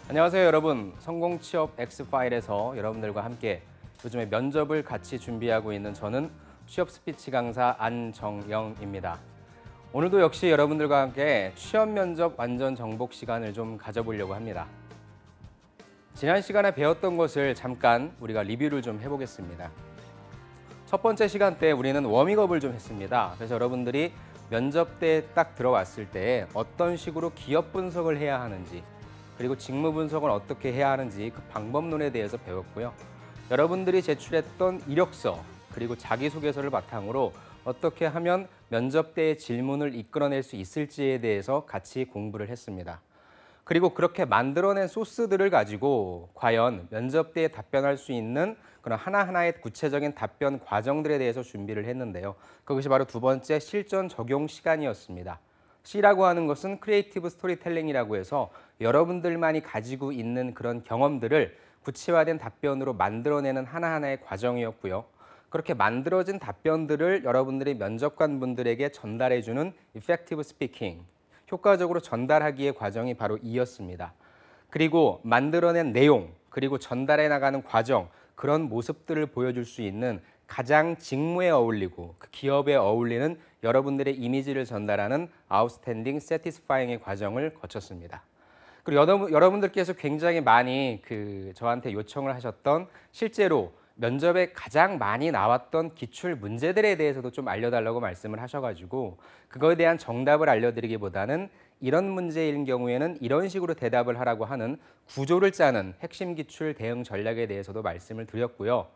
안녕하세요, 여러분. 성공 취업 X파일에서 여러분들과 함께 요즘에 면접을 같이 준비하고 있는 저는 취업 스피치 강사 안정영입니다. 오늘도 역시 여러분들과 함께 취업 면접 완전 정복 시간을 좀 가져보려고 합니다. 지난 시간에 배웠던 것을 잠깐 우리가 리뷰를 좀 해보겠습니다. 첫 번째 시간 때 우리는 워밍업을 좀 했습니다. 그래서 여러분들이 면접 때 딱 들어왔을 때 어떤 식으로 기업 분석을 해야 하는지, 그리고 직무 분석을 어떻게 해야 하는지 그 방법론에 대해서 배웠고요. 여러분들이 제출했던 이력서, 그리고 자기소개서를 바탕으로 어떻게 하면 면접 때의 질문을 이끌어낼 수 있을지에 대해서 같이 공부를 했습니다. 그리고 그렇게 만들어낸 소스들을 가지고 과연 면접 때에 답변할 수 있는 그런 하나하나의 구체적인 답변 과정들에 대해서 준비를 했는데요. 그것이 바로 두 번째 실전 적용 시간이었습니다. C라고 하는 것은 크리에이티브 스토리텔링이라고 해서 여러분들만이 가지고 있는 그런 경험들을 구체화된 답변으로 만들어내는 하나하나의 과정이었고요. 그렇게 만들어진 답변들을 여러분들이 면접관분들에게 전달해주는 effective speaking, 효과적으로 전달하기의 과정이 바로 이었습니다. 그리고 만들어낸 내용, 그리고 전달해 나가는 과정, 그런 모습들을 보여줄 수 있는 가장 직무에 어울리고 그 기업에 어울리는 여러분들의 이미지를 전달하는 아웃스탠딩 세티스파잉의 과정을 거쳤습니다. 그리고 여러분들께서 굉장히 많이 저한테 요청을 하셨던 실제로 면접에 가장 많이 나왔던 기출 문제들에 대해서도 좀 알려달라고 말씀을 하셔가지고 그거에 대한 정답을 알려드리기보다는 이런 문제인 경우에는 이런 식으로 대답을 하라고 하는 구조를 짜는 핵심 기출 대응 전략에 대해서도 말씀을 드렸고요.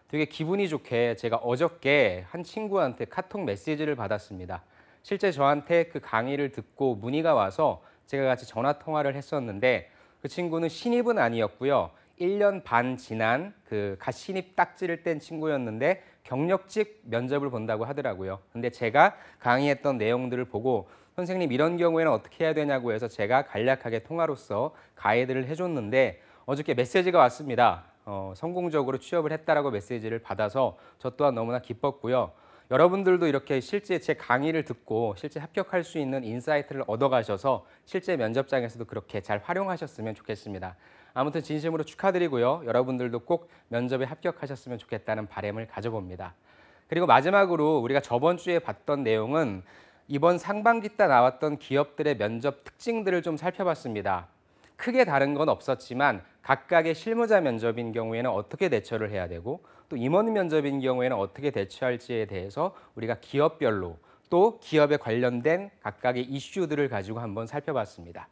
되게 기분이 좋게 제가 어저께 한 친구한테 카톡 메시지를 받았습니다. 실제 저한테 그 강의를 듣고 문의가 와서 제가 같이 전화 통화를 했었는데 그 친구는 신입은 아니었고요. 1년 반 지난 갓 신입 딱지를 뗀 친구였는데 경력직 면접을 본다고 하더라고요. 근데 제가 강의했던 내용들을 보고 선생님 이런 경우에는 어떻게 해야 되냐고 해서 제가 간략하게 통화로서 가이드를 해줬는데 어저께 메시지가 왔습니다. 성공적으로 취업을 했다라고 메시지를 받아서 저 또한 너무나 기뻤고요. 여러분들도 이렇게 실제 제 강의를 듣고 실제 합격할 수 있는 인사이트를 얻어가셔서 실제 면접장에서도 그렇게 잘 활용하셨으면 좋겠습니다. 아무튼 진심으로 축하드리고요. 여러분들도 꼭 면접에 합격하셨으면 좋겠다는 바람을 가져봅니다. 그리고 마지막으로 우리가 저번 주에 봤던 내용은 이번 상반기 때 나왔던 기업들의 면접 특징들을 좀 살펴봤습니다. 크게 다른 건 없었지만 각각의 실무자 면접인 경우에는 어떻게 대처를 해야 되고 또 임원 면접인 경우에는 어떻게 대처할지에 대해서 우리가 기업별로 또 기업에 관련된 각각의 이슈들을 가지고 한번 살펴봤습니다.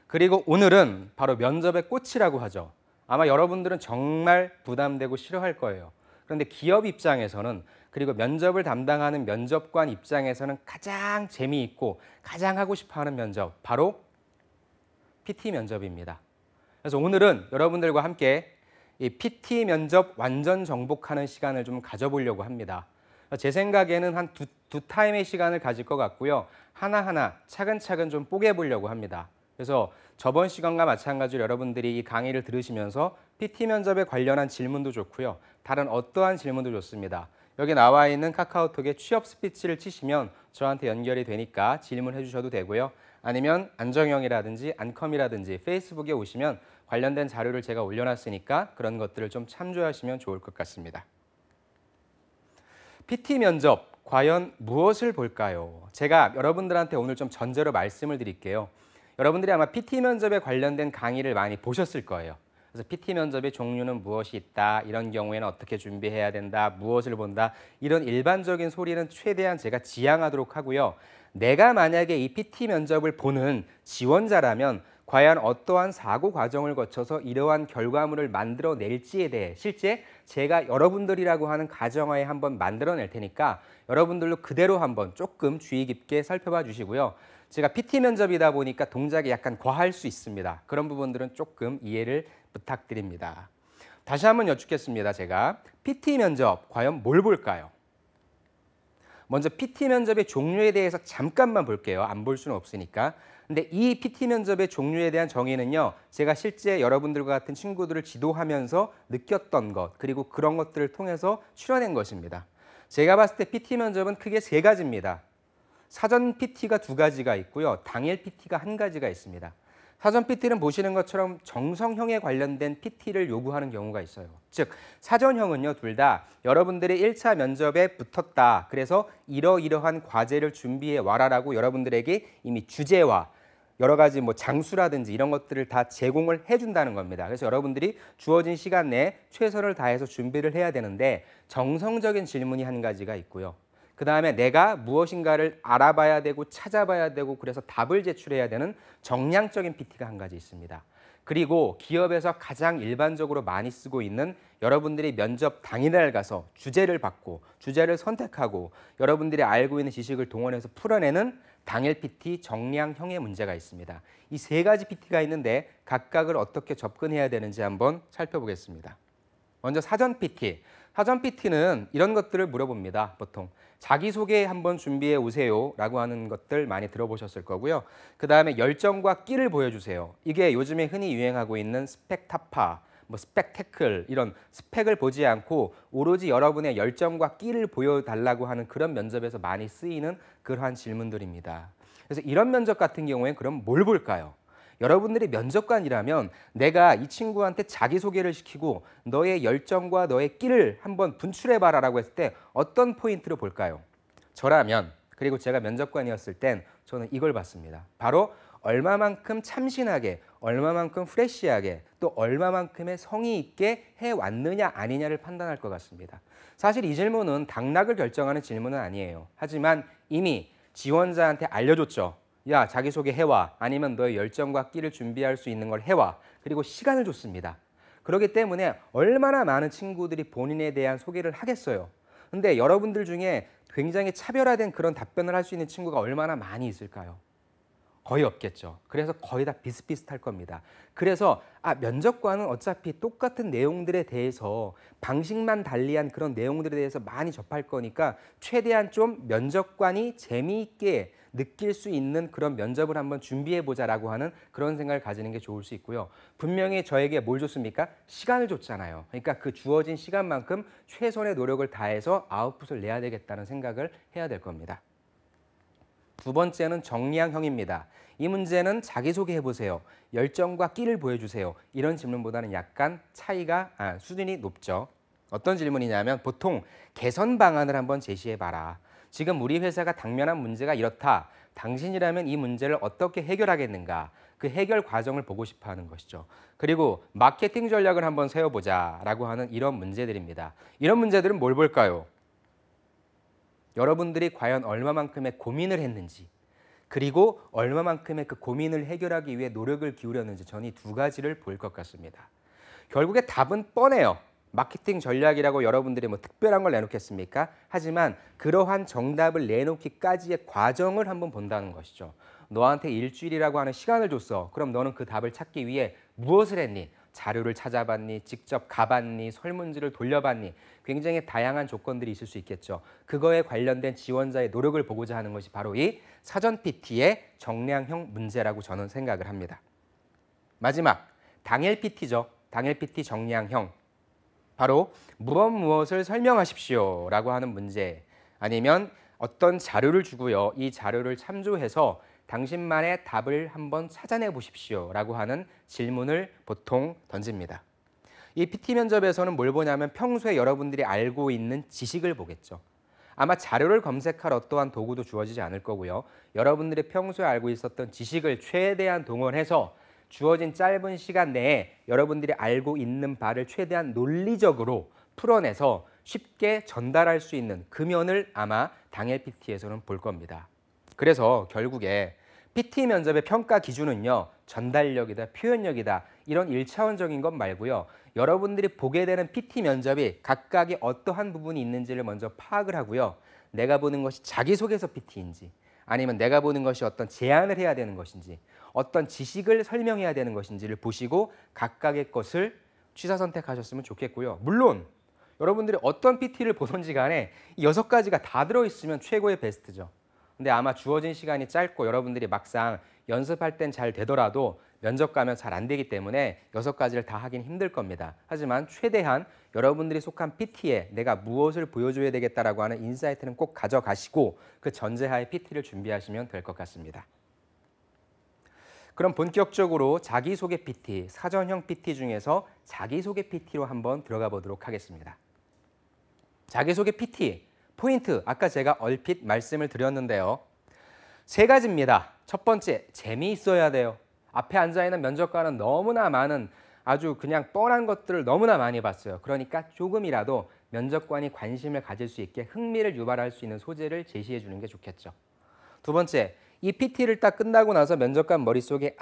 그리고 오늘은 바로 면접의 꽃이라고 하죠. 아마 여러분들은 정말 부담되고 싫어할 거예요. 그런데 기업 입장에서는 그리고 면접을 담당하는 면접관 입장에서는 가장 재미있고 가장 하고 싶어하는 면접, 바로 PT 면접입니다. 그래서 오늘은 여러분들과 함께 이 PT 면접 완전 정복하는 시간을 좀 가져보려고 합니다. 제 생각에는 한 두 타임의 시간을 가질 것 같고요. 하나하나 차근차근 좀 뽀개보려고 합니다. 그래서 저번 시간과 마찬가지로 여러분들이 이 강의를 들으시면서 PT 면접에 관련한 질문도 좋고요. 다른 어떠한 질문도 좋습니다. 여기 나와 있는 카카오톡에 취업 스피치를 치시면 저한테 연결이 되니까 질문해 주셔도 되고요. 아니면 안정영이라든지 안컴이라든지 페이스북에 오시면 관련된 자료를 제가 올려놨으니까 그런 것들을 좀 참조하시면 좋을 것 같습니다. PT 면접, 과연 무엇을 볼까요? 제가 여러분들한테 오늘 좀 전제로 말씀을 드릴게요. 여러분들이 아마 PT 면접에 관련된 강의를 많이 보셨을 거예요. 그래서 PT 면접의 종류는 무엇이 있다, 이런 경우에는 어떻게 준비해야 된다, 무엇을 본다, 이런 일반적인 소리는 최대한 제가 지양하도록 하고요. 내가 만약에 이 PT 면접을 보는 지원자라면 과연 어떠한 사고 과정을 거쳐서 이러한 결과물을 만들어낼지에 대해 실제 제가 여러분들이라고 하는 가정하에 한번 만들어낼 테니까 여러분들도 그대로 한번 조금 주의 깊게 살펴봐 주시고요. 제가 PT 면접이다 보니까 동작이 약간 과할 수 있습니다. 그런 부분들은 조금 이해를 부탁드립니다. 다시 한번 여쭙겠습니다. 제가 PT 면접 과연 뭘 볼까요? 먼저 PT 면접의 종류에 대해서 잠깐만 볼게요. 안 볼 수는 없으니까. 근데 이 PT 면접의 종류에 대한 정의는요. 제가 실제 여러분들과 같은 친구들을 지도하면서 느꼈던 것, 그리고 그런 것들을 통해서 추려낸 것입니다. 제가 봤을 때 PT 면접은 크게 세 가지입니다. 사전 PT가 두 가지가 있고요. 당일 PT가 한 가지가 있습니다. 사전 PT는 보시는 것처럼 정성형에 관련된 PT를 요구하는 경우가 있어요. 즉, 사전형은요, 둘 다 여러분들이 1차 면접에 붙었다. 그래서 이러이러한 과제를 준비해 와라라고 여러분들에게 이미 주제와 여러 가지 뭐 장수라든지 이런 것들을 다 제공을 해준다는 겁니다. 그래서 여러분들이 주어진 시간 내에 최선을 다해서 준비를 해야 되는데 정성적인 질문이 한 가지가 있고요. 그다음에 내가 무엇인가를 알아봐야 되고 찾아봐야 되고 그래서 답을 제출해야 되는 정량적인 PT가 한 가지 있습니다. 그리고 기업에서 가장 일반적으로 많이 쓰고 있는 여러분들이 면접 당일날 가서 주제를 받고 주제를 선택하고 여러분들이 알고 있는 지식을 동원해서 풀어내는 당일 PT 정량형의 문제가 있습니다. 이 세 가지 PT가 있는데 각각을 어떻게 접근해야 되는지 한번 살펴보겠습니다. 먼저 사전 PT. 사전 PT는 이런 것들을 물어봅니다. 보통 자기소개 한번 준비해 오세요 라고 하는 것들 많이 들어보셨을 거고요. 그다음에 열정과 끼를 보여주세요. 이게 요즘에 흔히 유행하고 있는 스펙타파, 뭐 스펙태클 이런 스펙을 보지 않고 오로지 여러분의 열정과 끼를 보여달라고 하는 그런 면접에서 많이 쓰이는 그러한 질문들입니다. 그래서 이런 면접 같은 경우에 그럼 뭘 볼까요? 여러분들이 면접관이라면 내가 이 친구한테 자기소개를 시키고 너의 열정과 너의 끼를 한번 분출해봐라라고 했을 때 어떤 포인트를 볼까요? 저라면, 그리고 제가 면접관이었을 땐 저는 이걸 봤습니다. 바로 얼마만큼 참신하게, 얼마만큼 프레시하게, 또 얼마만큼의 성의 있게 해왔느냐 아니냐를 판단할 것 같습니다. 사실 이 질문은 당락을 결정하는 질문은 아니에요. 하지만 이미 지원자한테 알려줬죠. 야, 자기소개 해와. 아니면 너의 열정과 끼를 준비할 수 있는 걸 해와. 그리고 시간을 줬습니다. 그렇기 때문에 얼마나 많은 친구들이 본인에 대한 소개를 하겠어요. 근데 여러분들 중에 굉장히 차별화된 그런 답변을 할 수 있는 친구가 얼마나 많이 있을까요? 거의 없겠죠. 그래서 거의 다 비슷비슷할 겁니다. 그래서 면접관은 어차피 똑같은 내용들에 대해서 방식만 달리한 그런 내용들에 대해서 많이 접할 거니까 최대한 좀 면접관이 재미있게 느낄 수 있는 그런 면접을 한번 준비해보자라고 하는 그런 생각을 가지는 게 좋을 수 있고요. 분명히 저에게 뭘 줬습니까? 시간을 줬잖아요. 그러니까 그 주어진 시간만큼 최선의 노력을 다해서 아웃풋을 내야 되겠다는 생각을 해야 될 겁니다. 두 번째는 정량형입니다. 이 문제는 자기소개해보세요. 열정과 끼를 보여주세요. 이런 질문보다는 약간 차이가 수준이 높죠. 어떤 질문이냐면 보통 개선 방안을 한번 제시해봐라. 지금 우리 회사가 당면한 문제가 이렇다. 당신이라면 이 문제를 어떻게 해결하겠는가. 그 해결 과정을 보고 싶어하는 것이죠. 그리고 마케팅 전략을 한번 세워보자라고 하는 이런 문제들입니다. 이런 문제들은 뭘 볼까요? 여러분들이 과연 얼마만큼의 고민을 했는지 그리고 얼마만큼의 그 고민을 해결하기 위해 노력을 기울였는지 저는 이 두 가지를 볼 것 같습니다. 결국에 답은 뻔해요. 마케팅 전략이라고 여러분들이 뭐 특별한 걸 내놓겠습니까? 하지만 그러한 정답을 내놓기까지의 과정을 한번 본다는 것이죠. 너한테 일주일이라고 하는 시간을 줬어. 그럼 너는 그 답을 찾기 위해 무엇을 했니? 자료를 찾아봤니? 직접 가봤니? 설문지를 돌려봤니? 굉장히 다양한 조건들이 있을 수 있겠죠. 그거에 관련된 지원자의 노력을 보고자 하는 것이 바로 이 사전 PT의 정량형 문제라고 저는 생각을 합니다. 마지막, 당일 PT죠. 당일 PT 정량형. 바로 무엇을 설명하십시오 라고 하는 문제 아니면 어떤 자료를 주고요. 이 자료를 참조해서 당신만의 답을 한번 찾아내 보십시오 라고 하는 질문을 보통 던집니다. 이 PT 면접에서는 뭘 보냐면 평소에 여러분들이 알고 있는 지식을 보겠죠. 아마 자료를 검색할 어떠한 도구도 주어지지 않을 거고요. 여러분들이 평소에 알고 있었던 지식을 최대한 동원해서 주어진 짧은 시간 내에 여러분들이 알고 있는 바를 최대한 논리적으로 풀어내서 쉽게 전달할 수 있는 그 면을 아마 당일 PT에서는 볼 겁니다. 그래서 결국에 PT 면접의 평가 기준은요. 전달력이다, 표현력이다 이런 1차원적인 것 말고요. 여러분들이 보게 되는 PT 면접이 각각의 어떠한 부분이 있는지를 먼저 파악을 하고요. 내가 보는 것이 자기소개서 PT인지 아니면 내가 보는 것이 어떤 제안을 해야 되는 것인지 어떤 지식을 설명해야 되는 것인지를 보시고 각각의 것을 취사 선택하셨으면 좋겠고요. 물론 여러분들이 어떤 PT를 보든지 간에 이 6가지가 다 들어있으면 최고의 베스트죠. 근데 아마 주어진 시간이 짧고 여러분들이 막상 연습할 땐 잘 되더라도 면접 가면 잘 안 되기 때문에 6가지를 다 하긴 힘들 겁니다. 하지만 최대한 여러분들이 속한 PT에 내가 무엇을 보여줘야 되겠다라고 하는 인사이트는 꼭 가져가시고 그 전제하에 PT를 준비하시면 될 것 같습니다. 그럼 본격적으로 자기소개 PT, 사전형 PT 중에서 자기소개 PT로 한번 들어가 보도록 하겠습니다. 자기소개 PT, 포인트, 아까 제가 얼핏 말씀을 드렸는데요. 세 가지입니다. 첫 번째, 재미있어야 돼요. 앞에 앉아있는 면접관은 너무나 많은 아주 그냥 뻔한 것들을 너무나 많이 봤어요. 그러니까 조금이라도 면접관이 관심을 가질 수 있게 흥미를 유발할 수 있는 소재를 제시해 주는 게 좋겠죠. 두 번째, 이 PT를 딱 끝나고 나서 면접관 머릿속에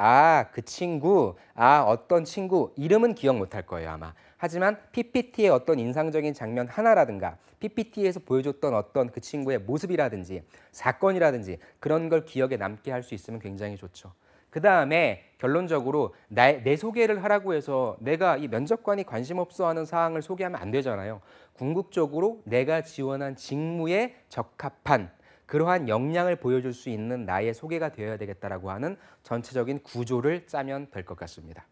그 친구, 어떤 친구, 이름은 기억 못할 거예요 아마. 하지만 PPT의 어떤 인상적인 장면 하나라든가 PPT에서 보여줬던 어떤 그 친구의 모습이라든지 사건이라든지 그런 걸 기억에 남게 할 수 있으면 굉장히 좋죠. 그 다음에 결론적으로 내 소개를 하라고 해서 내가 이 면접관이 관심 없어 하는 사항을 소개하면 안 되잖아요. 궁극적으로 내가 지원한 직무에 적합한 그러한 역량을 보여줄 수 있는 나의 소개가 되어야 되겠다라고 하는 전체적인 구조를 짜면 될 것 같습니다.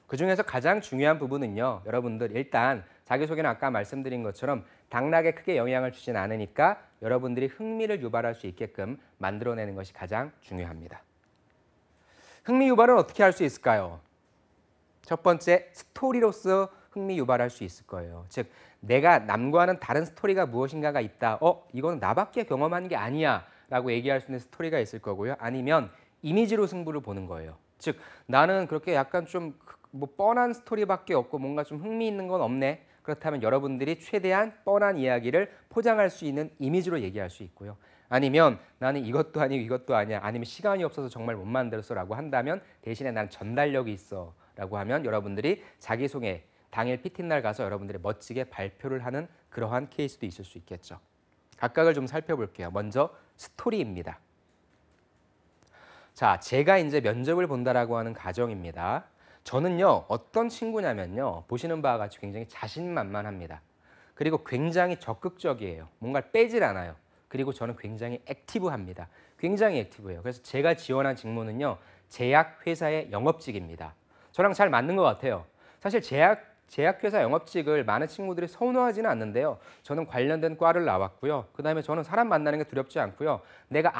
그중에서 가장 중요한 부분은요. 여러분들 일단 자기소개는 아까 말씀드린 것처럼 당락에 크게 영향을 주진 않으니까 여러분들이 흥미를 유발할 수 있게끔 만들어내는 것이 가장 중요합니다. 흥미 유발은 어떻게 할 수 있을까요? 첫 번째, 스토리로서 흥미 유발할 수 있을 거예요. 즉, 내가 남과는 다른 스토리가 무엇인가가 있다. 이거는 나밖에 경험한 게 아니야 라고 얘기할 수 있는 스토리가 있을 거고요. 아니면 이미지로 승부를 보는 거예요. 즉, 나는 그렇게 약간 좀 뻔한 스토리밖에 없고 뭔가 좀 흥미있는 건 없네. 그렇다면 여러분들이 최대한 뻔한 이야기를 포장할 수 있는 이미지로 얘기할 수 있고요. 아니면 나는 이것도 아니고 이것도 아니야. 아니면 시간이 없어서 정말 못 만들었어 라고 한다면 대신에 난 전달력이 있어 라고 하면 여러분들이 자기소개 당일 PT날 가서 여러분들이 멋지게 발표를 하는 그러한 케이스도 있을 수 있겠죠. 각각을 좀 살펴볼게요. 먼저 스토리입니다. 자, 제가 이제 면접을 본다라고 하는 가정입니다. 저는요, 어떤 친구냐면요, 보시는 바와 같이 굉장히 자신만만합니다. 그리고 굉장히 적극적이에요. 뭔가를 빼질 않아요. 그리고 저는 굉장히 액티브합니다. 굉장히 액티브해요. 그래서 제가 지원한 직무는요, 제약회사의 영업직입니다. 저랑 잘 맞는 것 같아요. 사실 제약회사 영업직을 많은 친구들이 선호하지는 않는데요. 저는 관련된 과를 나왔고요. 그다음에 저는 사람 만나는 게 두렵지 않고요. 내가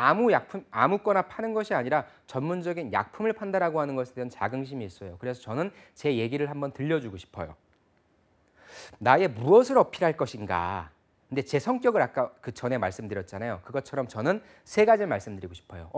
아무거나 파는 것이 아니라 전문적인 약품을 판다라고 하는 것에 대한 자긍심이 있어요. 그래서 저는 제 얘기를 한번 들려주고 싶어요. 나의 무엇을 어필할 것인가. 근데 제 성격을 아까 그 전에 말씀드렸잖아요. 그것처럼 저는 세 가지를 말씀드리고 싶어요.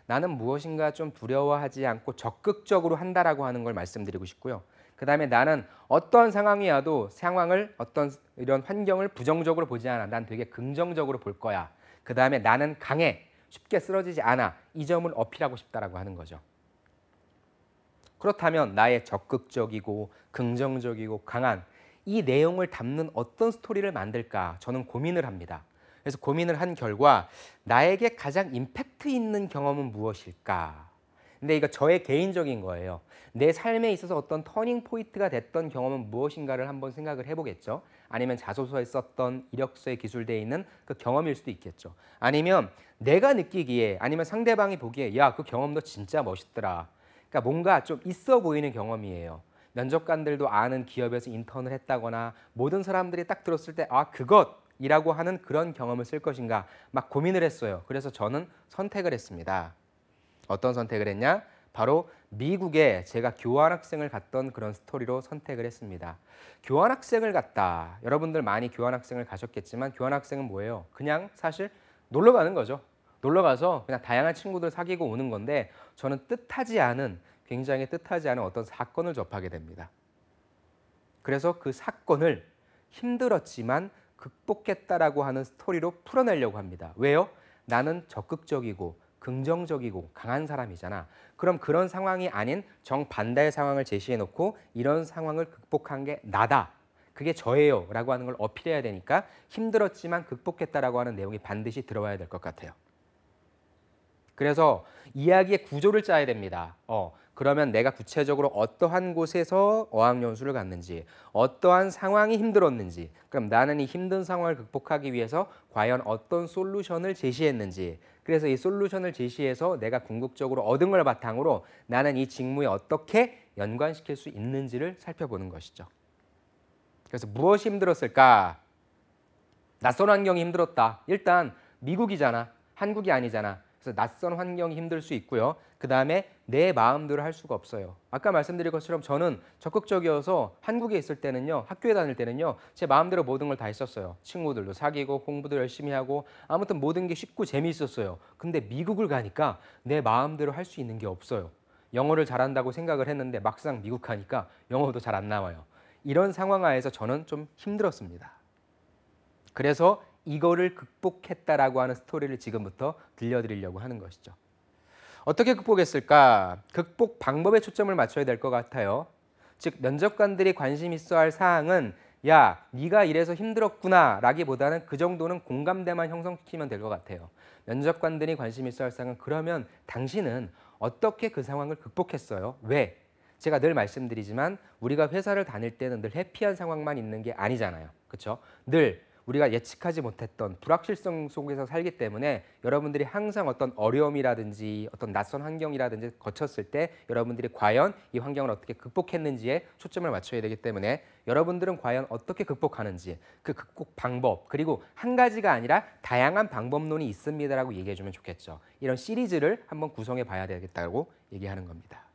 나는 무엇인가 좀 두려워하지 않고 적극적으로 한다라고 하는 걸 말씀드리고 싶고요. 그 다음에 나는 어떤 상황이 와도 상황을 어떤 이런 환경을 부정적으로 보지 않아. 난 되게 긍정적으로 볼 거야. 그 다음에 나는 강해. 쉽게 쓰러지지 않아. 이 점을 어필하고 싶다라고 하는 거죠. 그렇다면 나의 적극적이고 긍정적이고 강한 이 내용을 담는 어떤 스토리를 만들까 저는 고민을 합니다. 그래서 고민을 한 결과 나에게 가장 임팩트 있는 경험은 무엇일까? 근데 이거 저의 개인적인 거예요. 내 삶에 있어서 어떤 터닝 포인트가 됐던 경험은 무엇인가를 한번 생각을 해보겠죠. 아니면 자소서에 썼던 이력서에 기술되어 있는 그 경험일 수도 있겠죠. 아니면 내가 느끼기에 아니면 상대방이 보기에 야, 그 경험 너 진짜 멋있더라. 그러니까 뭔가 좀 있어 보이는 경험이에요. 면접관들도 아는 기업에서 인턴을 했다거나 모든 사람들이 딱 들었을 때 그것이라고 하는 그런 경험을 쓸 것인가 막 고민을 했어요. 그래서 저는 선택을 했습니다. 어떤 선택을 했냐? 바로 미국에 제가 교환학생을 갔던 그런 스토리로 선택을 했습니다. 교환학생을 갔다. 여러분들 많이 교환학생을 가셨겠지만 교환학생은 뭐예요? 그냥 사실 놀러 가는 거죠. 놀러 가서 그냥 다양한 친구들 사귀고 오는 건데 저는 굉장히 뜻하지 않은 어떤 사건을 접하게 됩니다. 그래서 그 사건을 힘들었지만 극복했다라고 하는 스토리로 풀어내려고 합니다. 왜요? 나는 적극적이고 긍정적이고 강한 사람이잖아. 그럼 그런 상황이 아닌 정반대의 상황을 제시해놓고 이런 상황을 극복한 게 나다. 그게 저예요 라고 하는 걸 어필해야 되니까 힘들었지만 극복했다라고 하는 내용이 반드시 들어와야 될 것 같아요. 그래서 이야기의 구조를 짜야 됩니다. 그러면 내가 구체적으로 어떠한 곳에서 어학연수를 갔는지, 어떠한 상황이 힘들었는지, 그럼 나는 이 힘든 상황을 극복하기 위해서 과연 어떤 솔루션을 제시했는지, 그래서 이 솔루션을 제시해서 내가 궁극적으로 얻은 걸 바탕으로 나는 이 직무에 어떻게 연관시킬 수 있는지를 살펴보는 것이죠. 그래서 무엇이 힘들었을까? 낯선 환경이 힘들었다. 일단 미국이잖아. 한국이 아니잖아. 그래서 낯선 환경이 힘들 수 있고요. 그다음에 내 마음대로 할 수가 없어요. 아까 말씀드린 것처럼 저는 적극적이어서 한국에 있을 때는요. 학교에 다닐 때는요. 제 마음대로 모든 걸 다 했었어요. 친구들도 사귀고 공부도 열심히 하고 아무튼 모든 게 쉽고 재미있었어요. 근데 미국을 가니까 내 마음대로 할 수 있는 게 없어요. 영어를 잘한다고 생각을 했는데 막상 미국 가니까 영어도 잘 안 나와요. 이런 상황 하에서 저는 좀 힘들었습니다. 그래서 이거를 극복했다라고 하는 스토리를 지금부터 들려드리려고 하는 것이죠. 어떻게 극복했을까? 극복 방법에 초점을 맞춰야 될 것 같아요. 즉 면접관들이 관심 있어 할 사항은 야, 네가 이래서 힘들었구나 라기보다는 그 정도는 공감대만 형성시키면 될 것 같아요. 면접관들이 관심 있어 할 사항은 그러면 당신은 어떻게 그 상황을 극복했어요? 왜? 제가 늘 말씀드리지만 우리가 회사를 다닐 때는 늘 해피한 상황만 있는 게 아니잖아요. 그렇죠? 늘 우리가 예측하지 못했던 불확실성 속에서 살기 때문에 여러분들이 항상 어떤 어려움이라든지 어떤 낯선 환경이라든지 거쳤을 때 여러분들이 과연 이 환경을 어떻게 극복했는지에 초점을 맞춰야 되기 때문에 여러분들은 과연 어떻게 극복하는지 그 극복 방법 그리고 한 가지가 아니라 다양한 방법론이 있습니다라고 얘기해 주면 좋겠죠. 이런 시리즈를 한번 구성해 봐야 되겠다고 얘기하는 겁니다.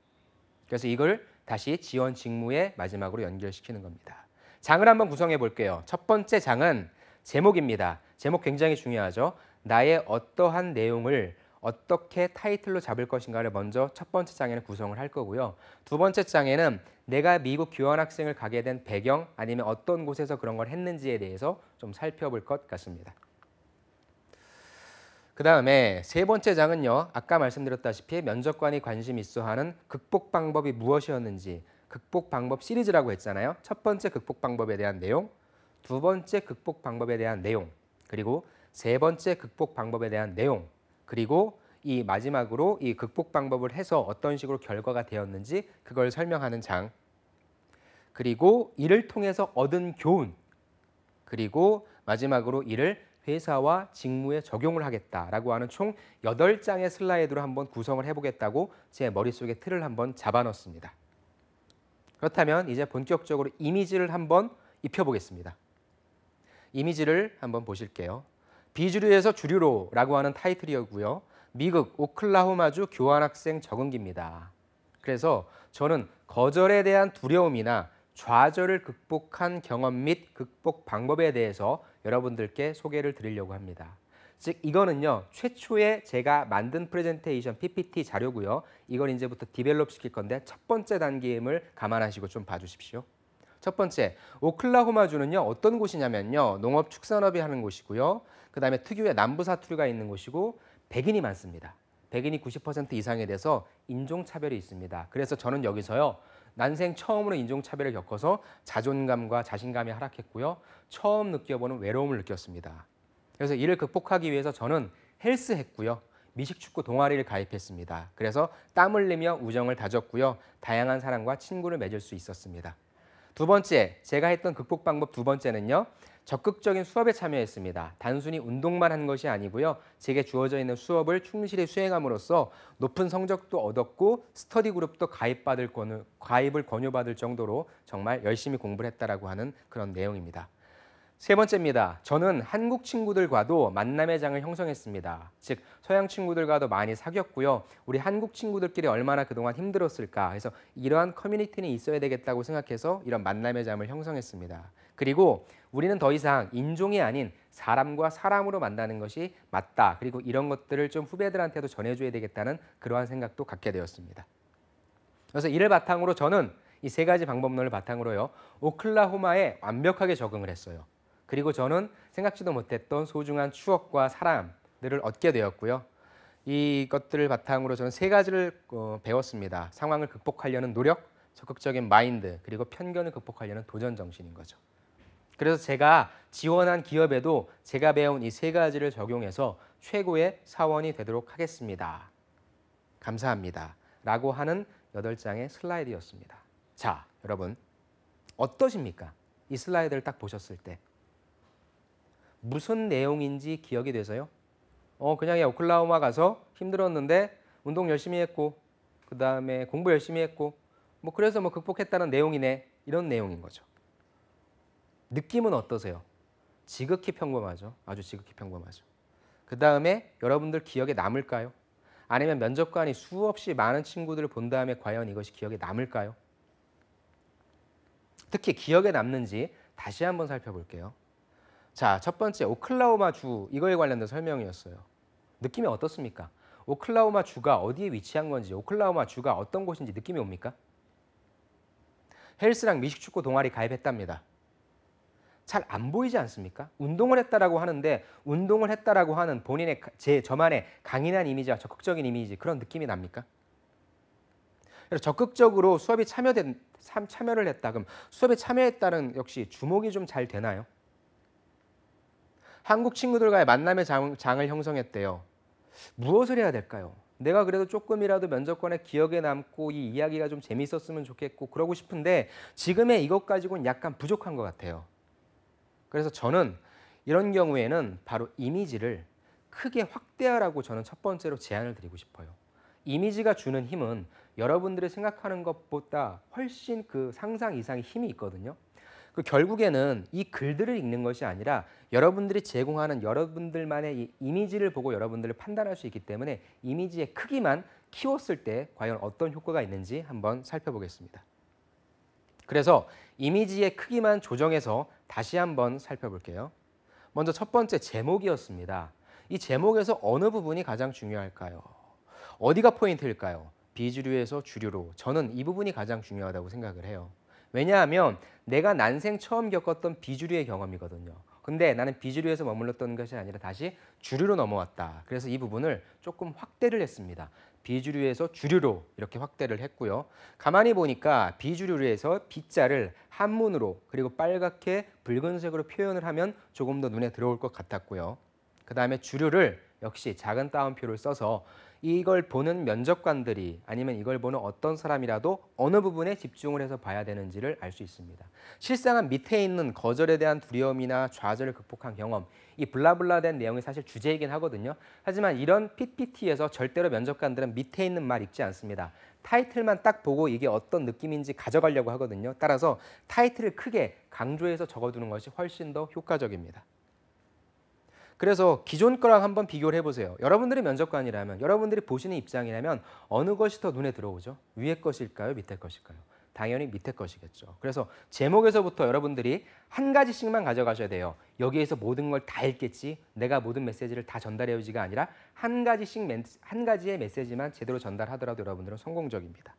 그래서 이걸 다시 지원 직무의 마지막으로 연결시키는 겁니다. 장을 한번 구성해 볼게요. 첫 번째 장은 제목입니다. 제목 굉장히 중요하죠. 나의 어떠한 내용을 어떻게 타이틀로 잡을 것인가를 먼저 첫 번째 장에는 구성을 할 거고요. 두 번째 장에는 내가 미국 교환학생을 가게 된 배경 아니면 어떤 곳에서 그런 걸 했는지에 대해서 좀 살펴볼 것 같습니다. 그 다음에 세 번째 장은요. 아까 말씀드렸다시피 면접관이 관심 있어 하는 극복 방법이 무엇이었는지 극복 방법 시리즈라고 했잖아요. 첫 번째 극복 방법에 대한 내용, 두 번째 극복 방법에 대한 내용, 그리고 세 번째 극복 방법에 대한 내용, 그리고 이 마지막으로 이 극복 방법을 해서 어떤 식으로 결과가 되었는지 그걸 설명하는 장, 그리고 이를 통해서 얻은 교훈, 그리고 마지막으로 이를 회사와 직무에 적용을 하겠다라고 하는 총 8장의 슬라이드로 한번 구성을 해보겠다고 제 머릿속에 틀을 한번 잡아넣습니다. 그렇다면 이제 본격적으로 이미지를 한번 입혀보겠습니다. 이미지를 한번 보실게요. 비주류에서 주류로라고 하는 타이틀이었고요. 미국 오클라호마주 교환학생 적응기입니다. 그래서 저는 거절에 대한 두려움이나 좌절을 극복한 경험 및 극복 방법에 대해서 여러분들께 소개를 드리려고 합니다. 즉 이거는요. 최초에 제가 만든 프레젠테이션 PPT 자료고요. 이걸 이제부터 디벨롭 시킬 건데 첫 번째 단계임을 감안하시고 좀 봐주십시오. 첫 번째, 오클라호마주는요. 어떤 곳이냐면요. 농업축산업이 하는 곳이고요. 그다음에 특유의 남부 사투리가 있는 곳이고 백인이 많습니다. 백인이 90% 이상에 대해서 인종차별이 있습니다. 그래서 저는 여기서요. 난생 처음으로 인종차별을 겪어서 자존감과 자신감이 하락했고요. 처음 느껴보는 외로움을 느꼈습니다. 그래서 이를 극복하기 위해서 저는 헬스했고요. 미식축구 동아리를 가입했습니다. 그래서 땀 흘리며 우정을 다졌고요. 다양한 사람과 친구를 맺을 수 있었습니다. 두 번째, 제가 했던 극복 방법 두 번째는요. 적극적인 수업에 참여했습니다. 단순히 운동만 한 것이 아니고요. 제게 주어져 있는 수업을 충실히 수행함으로써 높은 성적도 얻었고 스터디 그룹도 가입을 권유받을 정도로 정말 열심히 공부를 했다라고 하는 그런 내용입니다. 세 번째입니다. 저는 한국 친구들과도 만남의 장을 형성했습니다. 즉 서양 친구들과도 많이 사귀었고요. 우리 한국 친구들끼리 얼마나 그동안 힘들었을까 해서 이러한 커뮤니티는 있어야 되겠다고 생각해서 이런 만남의 장을 형성했습니다. 그리고 우리는 더 이상 인종이 아닌 사람과 사람으로 만나는 것이 맞다. 그리고 이런 것들을 좀 후배들한테도 전해줘야 되겠다는 그러한 생각도 갖게 되었습니다. 그래서 이를 바탕으로 저는 이 세 가지 방법론을 바탕으로요. 오클라호마에 완벽하게 적응을 했어요. 그리고 저는 생각지도 못했던 소중한 추억과 사람들을 얻게 되었고요. 이것들을 바탕으로 저는 세 가지를 배웠습니다. 상황을 극복하려는 노력, 적극적인 마인드, 그리고 편견을 극복하려는 도전 정신인 거죠. 그래서 제가 지원한 기업에도 제가 배운 이 세 가지를 적용해서 최고의 사원이 되도록 하겠습니다. 감사합니다. 라고 하는 8장의 슬라이드였습니다. 자, 여러분 어떠십니까? 이 슬라이드를 딱 보셨을 때 무슨 내용인지 기억이 되세요? 그냥 오클라호마 가서 힘들었는데 운동 열심히 했고 그 다음에 공부 열심히 했고 그래서 극복했다는 내용이네. 이런 내용인 거죠. 느낌은 어떠세요? 지극히 평범하죠. 아주 지극히 평범하죠. 그 다음에 여러분들 기억에 남을까요? 아니면 면접관이 수없이 많은 친구들을 본 다음에 과연 이것이 기억에 남을까요? 특히 기억에 남는지 다시 한번 살펴볼게요. 자, 첫 번째 오클라호마 주 이거에 관련된 설명이었어요. 느낌이 어떻습니까? 오클라호마 주가 어디에 위치한 건지, 오클라호마 주가 어떤 곳인지 느낌이 옵니까? 헬스랑 미식축구 동아리 가입했답니다. 잘 안 보이지 않습니까? 운동을 했다라고 하는데 운동을 했다라고 하는 본인의 저만의 강인한 이미지와 적극적인 이미지 그런 느낌이 납니까? 그래서 적극적으로 수업에 참여를 했다. 그럼 수업에 참여했다는 역시 주목이 좀 잘 되나요? 한국 친구들과의 만남의 장을 형성했대요. 무엇을 해야 될까요? 내가 그래도 조금이라도 면접관에 기억에 남고 이 이야기가 좀 재밌었으면 좋겠고 그러고 싶은데 지금의 이것 가지고는 약간 부족한 것 같아요. 그래서 저는 이런 경우에는 바로 이미지를 크게 확대하라고 저는 첫 번째로 제안을 드리고 싶어요. 이미지가 주는 힘은 여러분들이 생각하는 것보다 훨씬 그 상상 이상의 힘이 있거든요. 그 결국에는 이 글들을 읽는 것이 아니라 여러분들이 제공하는 여러분들만의 이 이미지를 보고 여러분들을 판단할 수 있기 때문에 이미지의 크기만 키웠을 때 과연 어떤 효과가 있는지 한번 살펴보겠습니다. 그래서 이미지의 크기만 조정해서 다시 한번 살펴볼게요. 먼저 첫 번째 제목이었습니다. 이 제목에서 어느 부분이 가장 중요할까요? 어디가 포인트일까요? 비주류에서 주류로. 저는 이 부분이 가장 중요하다고 생각을 해요. 왜냐하면 내가 난생 처음 겪었던 비주류의 경험이거든요. 근데 나는 비주류에서 머물렀던 것이 아니라 다시 주류로 넘어왔다. 그래서 이 부분을 조금 확대를 했습니다. 비주류에서 주류로 이렇게 확대를 했고요. 가만히 보니까 비주류에서 B자를 한문으로 그리고 빨갛게 붉은색으로 표현을 하면 조금 더 눈에 들어올 것 같았고요. 그 다음에 주류를 역시 작은 따옴표를 써서 이걸 보는 면접관들이 아니면 이걸 보는 어떤 사람이라도 어느 부분에 집중을 해서 봐야 되는지를 알 수 있습니다. 실상은 밑에 있는 거절에 대한 두려움이나 좌절을 극복한 경험, 이 블라블라된 내용이 사실 주제이긴 하거든요. 하지만 이런 PPT에서 절대로 면접관들은 밑에 있는 말 읽지 않습니다. 타이틀만 딱 보고 이게 어떤 느낌인지 가져가려고 하거든요. 따라서 타이틀을 크게 강조해서 적어두는 것이 훨씬 더 효과적입니다. 그래서 기존 거랑 한번 비교를 해보세요. 여러분들이 면접관이라면, 여러분들이 보시는 입장이라면 어느 것이 더 눈에 들어오죠? 위에 것일까요? 밑에 것일까요? 당연히 밑에 것이겠죠. 그래서 제목에서부터 여러분들이 한 가지씩만 가져가셔야 돼요. 여기에서 모든 걸 다 읽겠지, 내가 모든 메시지를 다 전달해오지가 아니라 한 가지의 메시지만 제대로 전달하더라도 여러분들은 성공적입니다.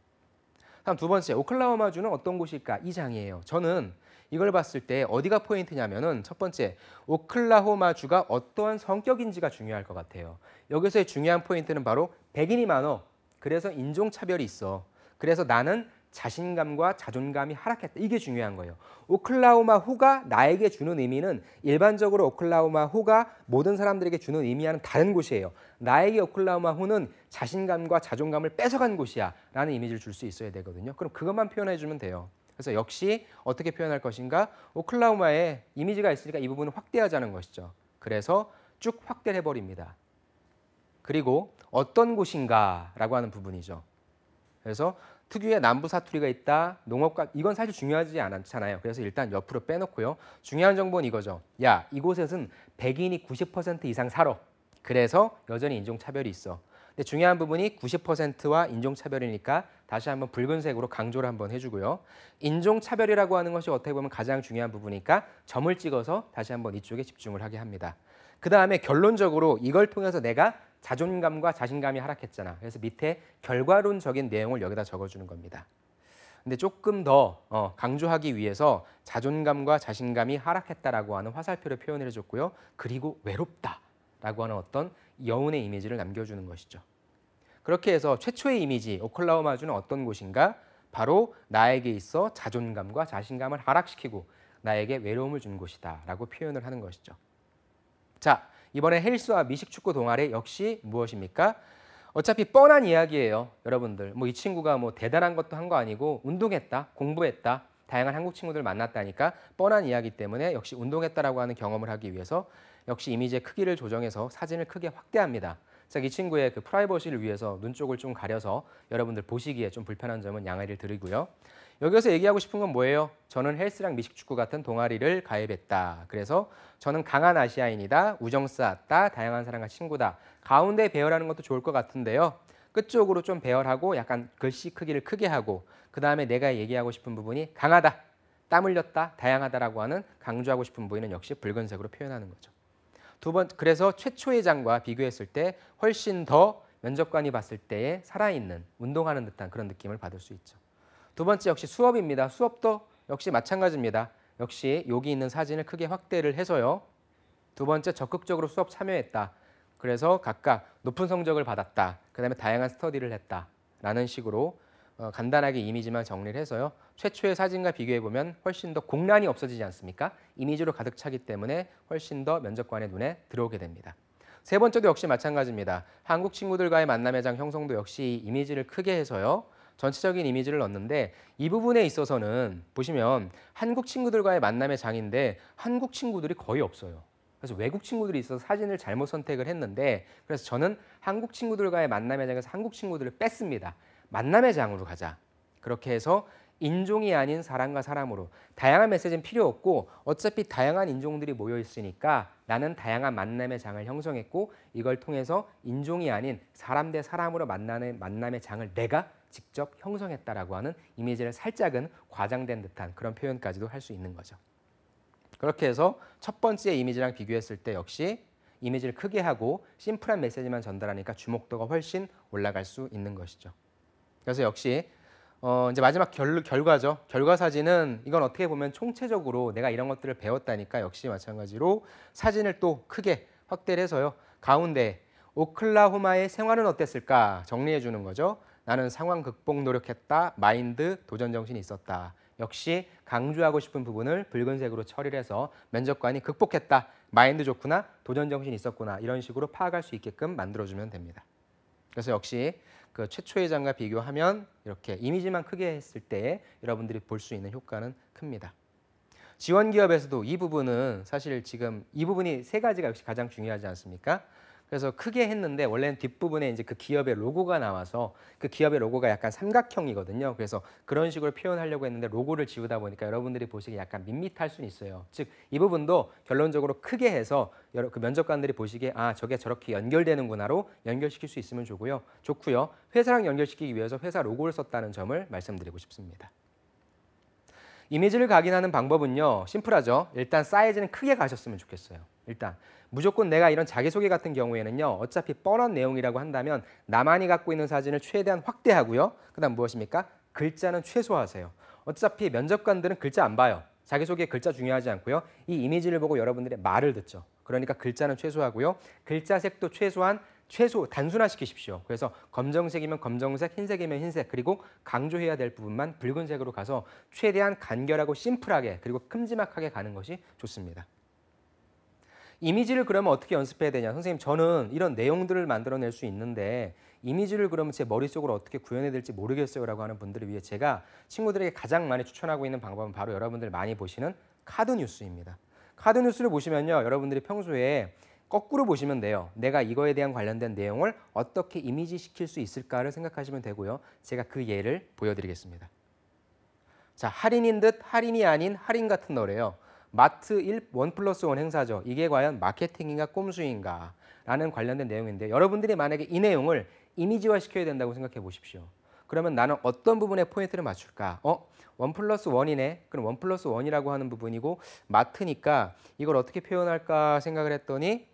다음 두 번째, 오클라호마주는 어떤 곳일까? 이 장이에요. 저는 이걸 봤을 때 어디가 포인트냐면은 첫 번째, 오클라호마주가 어떠한 성격인지가 중요할 것 같아요. 여기서의 중요한 포인트는 바로 백인이 많어. 그래서 인종차별이 있어. 그래서 나는 자신감과 자존감이 하락했다. 이게 중요한 거예요. 오클라호마호가 나에게 주는 의미는 일반적으로 오클라호마호가 모든 사람들에게 주는 의미와는 다른 곳이에요. 나에게 오클라호마호는 자신감과 자존감을 뺏어간 곳이야 라는 이미지를 줄 수 있어야 되거든요. 그럼 그것만 표현해 주면 돼요. 그래서 역시 어떻게 표현할 것인가? 오클라호마에 이미지가 있으니까 이 부분을 확대하자는 것이죠. 그래서 쭉 확대를 해버립니다. 그리고 어떤 곳인가 라고 하는 부분이죠. 그래서 특유의 남부 사투리가 있다. 농업과 이건 사실 중요하지 않잖아요. 그래서 일단 옆으로 빼놓고요. 중요한 정보는 이거죠. 야, 이곳에서는 백인이 90% 이상 살아. 그래서 여전히 인종차별이 있어. 근데 중요한 부분이 90%와 인종차별이니까 다시 한번 붉은색으로 강조를 한번 해주고요. 인종차별이라고 하는 것이 어떻게 보면 가장 중요한 부분이니까 점을 찍어서 다시 한번 이쪽에 집중을 하게 합니다. 그 다음에 결론적으로 이걸 통해서 내가 자존감과 자신감이 하락했잖아. 그래서 밑에 결과론적인 내용을 여기다 적어주는 겁니다. 근데 조금 더 강조하기 위해서 자존감과 자신감이 하락했다라고 하는 화살표를 표현을 해줬고요. 그리고 외롭다라고 하는 어떤 여운의 이미지를 남겨주는 것이죠. 그렇게 해서 최초의 이미지, 오클라호마주는 어떤 곳인가? 바로 나에게 있어 자존감과 자신감을 하락시키고 나에게 외로움을 준 곳이다 라고 표현을 하는 것이죠. 자, 이번에 헬스와 미식축구 동아리 역시 무엇입니까? 어차피 뻔한 이야기예요. 여러분들 이 친구가 대단한 것도 한 거 아니고 운동했다, 공부했다, 다양한 한국 친구들 만났다니까 뻔한 이야기 때문에 역시 운동했다라고 하는 경험을 하기 위해서 역시 이미지의 크기를 조정해서 사진을 크게 확대합니다. 이 친구의 그 프라이버시를 위해서 눈 쪽을 좀 가려서 여러분들 보시기에 좀 불편한 점은 양해를 드리고요. 여기서 얘기하고 싶은 건 뭐예요? 저는 헬스랑 미식축구 같은 동아리를 가입했다. 그래서 저는 강한 아시아인이다. 우정 쌓았다. 다양한 사람과 친구다. 가운데 배열하는 것도 좋을 것 같은데요. 끝쪽으로 좀 배열하고 약간 글씨 크기를 크게 하고 그 다음에 내가 얘기하고 싶은 부분이 강하다. 땀 흘렸다. 다양하다라고 하는 강조하고 싶은 부분은 역시 붉은색으로 표현하는 거죠. 그래서 최초의 장과 비교했을 때 훨씬 더 면접관이 봤을 때에 살아있는 운동하는 듯한 그런 느낌을 받을 수 있죠. 두 번째 역시 수업입니다. 수업도 역시 마찬가지입니다. 역시 여기 있는 사진을 크게 확대를 해서요. 두 번째 적극적으로 수업 참여했다. 그래서 각각 높은 성적을 받았다. 그다음에 다양한 스터디를 했다. 라는 식으로 간단하게 이미지만 정리를 해서요. 최초의 사진과 비교해 보면 훨씬 더 공란이 없어지지 않습니까? 이미지로 가득 차기 때문에 훨씬 더 면접관의 눈에 들어오게 됩니다. 세 번째도 역시 마찬가지입니다. 한국 친구들과의 만남의 장 형성도 역시 이미지를 크게 해서요. 전체적인 이미지를 넣는데 이 부분에 있어서는 보시면 한국 친구들과의 만남의 장인데 한국 친구들이 거의 없어요. 그래서 외국 친구들이 있어서 사진을 잘못 선택을 했는데 그래서 저는 한국 친구들과의 만남의 장에서 한국 친구들을 뺐습니다. 만남의 장으로 가자. 그렇게 해서 인종이 아닌 사람과 사람으로 다양한 메시지는 필요 없고 어차피 다양한 인종들이 모여 있으니까 나는 다양한 만남의 장을 형성했고 이걸 통해서 인종이 아닌 사람 대 사람으로 만나는 만남의 장을 내가 직접 형성했다라고 하는 이미지를 살짝은 과장된 듯한 그런 표현까지도 할 수 있는 거죠. 그렇게 해서 첫 번째 이미지랑 비교했을 때 역시 이미지를 크게 하고 심플한 메시지만 전달하니까 주목도가 훨씬 올라갈 수 있는 것이죠. 그래서 역시 이제 마지막 결과죠. 결과 사진은 이건 어떻게 보면 총체적으로 내가 이런 것들을 배웠다니까 역시 마찬가지로 사진을 또 크게 확대를 해서요. 가운데 오클라호마의 생활은 어땠을까 정리해 주는 거죠. 나는 상황 극복 노력했다. 마인드 도전 정신이 있었다. 역시 강조하고 싶은 부분을 붉은색으로 처리를 해서 면접관이 극복했다. 마인드 좋구나. 도전 정신이 있었구나. 이런 식으로 파악할 수 있게끔 만들어주면 됩니다. 그래서 역시 그 최초의 장과 비교하면 이렇게 이미지만 크게 했을 때 여러분들이 볼 수 있는 효과는 큽니다. 지원 기업에서도 이 부분은 사실 지금 이 부분이 세 가지가 역시 가장 중요하지 않습니까? 그래서 크게 했는데 원래는 뒷부분에 이제 그 기업의 로고가 나와서 그 기업의 로고가 약간 삼각형이거든요. 그래서 그런 식으로 표현하려고 했는데 로고를 지우다 보니까 여러분들이 보시기에 약간 밋밋할 수는 있어요. 즉 이 부분도 결론적으로 크게 해서 그 면접관들이 보시기에 아 저게 저렇게 연결되는구나로 연결시킬 수 있으면 좋고요. 회사랑 연결시키기 위해서 회사 로고를 썼다는 점을 말씀드리고 싶습니다. 이미지를 각인하는 방법은요. 심플하죠. 일단 사이즈는 크게 가셨으면 좋겠어요. 일단 무조건 내가 이런 자기소개 같은 경우에는요. 어차피 뻔한 내용이라고 한다면 나만이 갖고 있는 사진을 최대한 확대하고요. 그다음 무엇입니까? 글자는 최소화하세요. 어차피 면접관들은 글자 안 봐요. 자기소개 글자 중요하지 않고요. 이 이미지를 보고 여러분들의 말을 듣죠. 그러니까 글자는 최소화하고요. 글자 색도 단순화시키십시오. 그래서 검정색이면 검정색, 흰색이면 흰색, 그리고 강조해야 될 부분만 붉은색으로 가서 최대한 간결하고 심플하게 그리고 큼지막하게 가는 것이 좋습니다. 이미지를 그러면 어떻게 연습해야 되냐? 선생님 저는 이런 내용들을 만들어낼 수 있는데 이미지를 그러면 제 머릿속으로 어떻게 구현해야 될지 모르겠어요 라고 하는 분들을 위해 제가 친구들에게 가장 많이 추천하고 있는 방법은 바로 여러분들 많이 보시는 카드뉴스입니다. 카드뉴스를 보시면요. 여러분들이 평소에 거꾸로 보시면 돼요. 내가 이거에 대한 관련된 내용을 어떻게 이미지시킬 수 있을까를 생각하시면 되고요. 제가 그 예를 보여드리겠습니다. 자, 할인인 듯 할인이 아닌 할인 같은 노래요. 마트 1+1 행사죠. 이게 과연 마케팅인가 꼼수인가 라는 관련된 내용인데 여러분들이 만약에 이 내용을 이미지화 시켜야 된다고 생각해 보십시오. 그러면 나는 어떤 부분에 포인트를 맞출까? 1+1이네. 그럼 1+1이라고 하는 부분이고 마트니까 이걸 어떻게 표현할까 생각을 했더니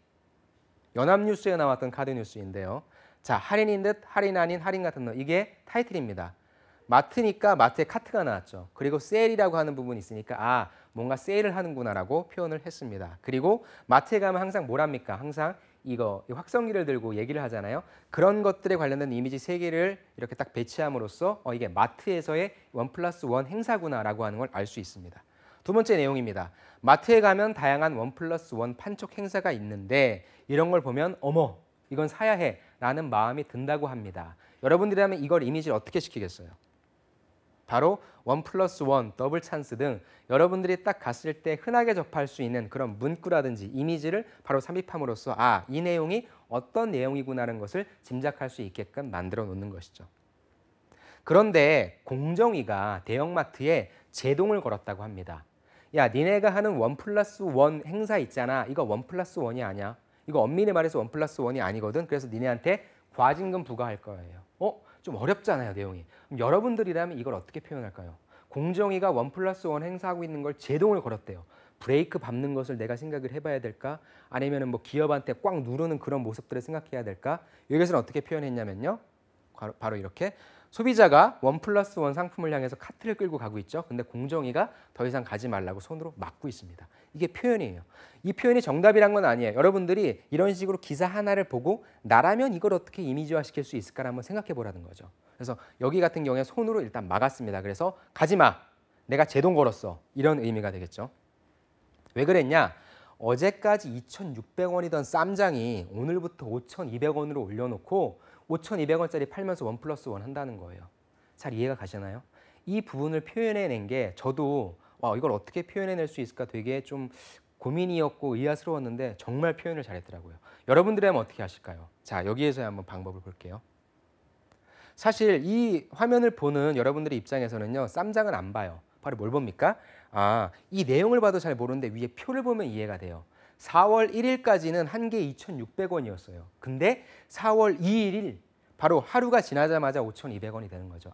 연합뉴스에 나왔던 카드뉴스인데요. 자, 할인인 듯 할인 아닌 할인 같은 거 이게 타이틀입니다. 마트니까 마트에 카트가 나왔죠. 그리고 세일이라고 하는 부분이 있으니까 아 뭔가 세일을 하는구나라고 표현을 했습니다. 그리고 마트에 가면 항상 뭘 합니까? 항상 이거 확성기를 들고 얘기를 하잖아요. 그런 것들에 관련된 이미지 3개를 이렇게 딱 배치함으로써 이게 마트에서의 1+1 행사구나라고 하는 걸 알 수 있습니다. 두 번째 내용입니다. 마트에 가면 다양한 1+1 판촉 행사가 있는데 이런 걸 보면 어머 이건 사야 해 라는 마음이 든다고 합니다. 여러분들이라면 이걸 이미지를 어떻게 시키겠어요? 바로 1+1, 더블 찬스 등 여러분들이 딱 갔을 때 흔하게 접할 수 있는 그런 문구라든지 이미지를 바로 삽입함으로써 아, 이 내용이 어떤 내용이구나라는 것을 짐작할 수 있게끔 만들어 놓는 것이죠. 그런데 공정위가 대형마트에 제동을 걸었다고 합니다. 야, 니네가 하는 1+1 행사 있잖아. 이거 1+1이 아니야. 이거 엄밀히 말해서 1+1이 아니거든. 그래서 니네한테 과징금 부과할 거예요. 좀 어렵잖아요, 내용이. 그럼 여러분들이라면 이걸 어떻게 표현할까요? 공정위가 1+1 행사하고 있는 걸 제동을 걸었대요. 브레이크 밟는 것을 내가 생각을 해봐야 될까? 아니면 뭐 기업한테 꽉 누르는 그런 모습들을 생각해야 될까? 여기서는 어떻게 표현했냐면요. 바로 이렇게 소비자가 1+1 상품을 향해서 카트를 끌고 가고 있죠. 근데 공정위가 더 이상 가지 말라고 손으로 막고 있습니다. 이게 표현이에요. 이 표현이 정답이란 건 아니에요. 여러분들이 이런 식으로 기사 하나를 보고 나라면 이걸 어떻게 이미지화 시킬 수 있을까를 한번 생각해 보라는 거죠. 그래서 여기 같은 경우에 손으로 일단 막았습니다. 그래서 가지 마. 내가 제동 걸었어. 이런 의미가 되겠죠. 왜 그랬냐? 어제까지 2,600원이던 쌈장이 오늘부터 5,200원으로 올려놓고 5,200원짜리 팔면서 1+1 한다는 거예요. 잘 이해가 가시나요? 이 부분을 표현해낸 게 저도 이걸 어떻게 표현해낼 수 있을까 되게 좀 고민이었고 의아스러웠는데 정말 표현을 잘했더라고요. 여러분들이라면 어떻게 하실까요? 자, 여기에서 한번 방법을 볼게요. 사실 이 화면을 보는 여러분들의 입장에서는요. 쌈장은 안 봐요. 바로 뭘 봅니까? 이 내용을 봐도 잘 모르는데 위에 표를 보면 이해가 돼요. 4월 1일까지는 한 개 2,600원이었어요. 근데 4월 2일 바로 하루가 지나자마자 5,200원이 되는 거죠.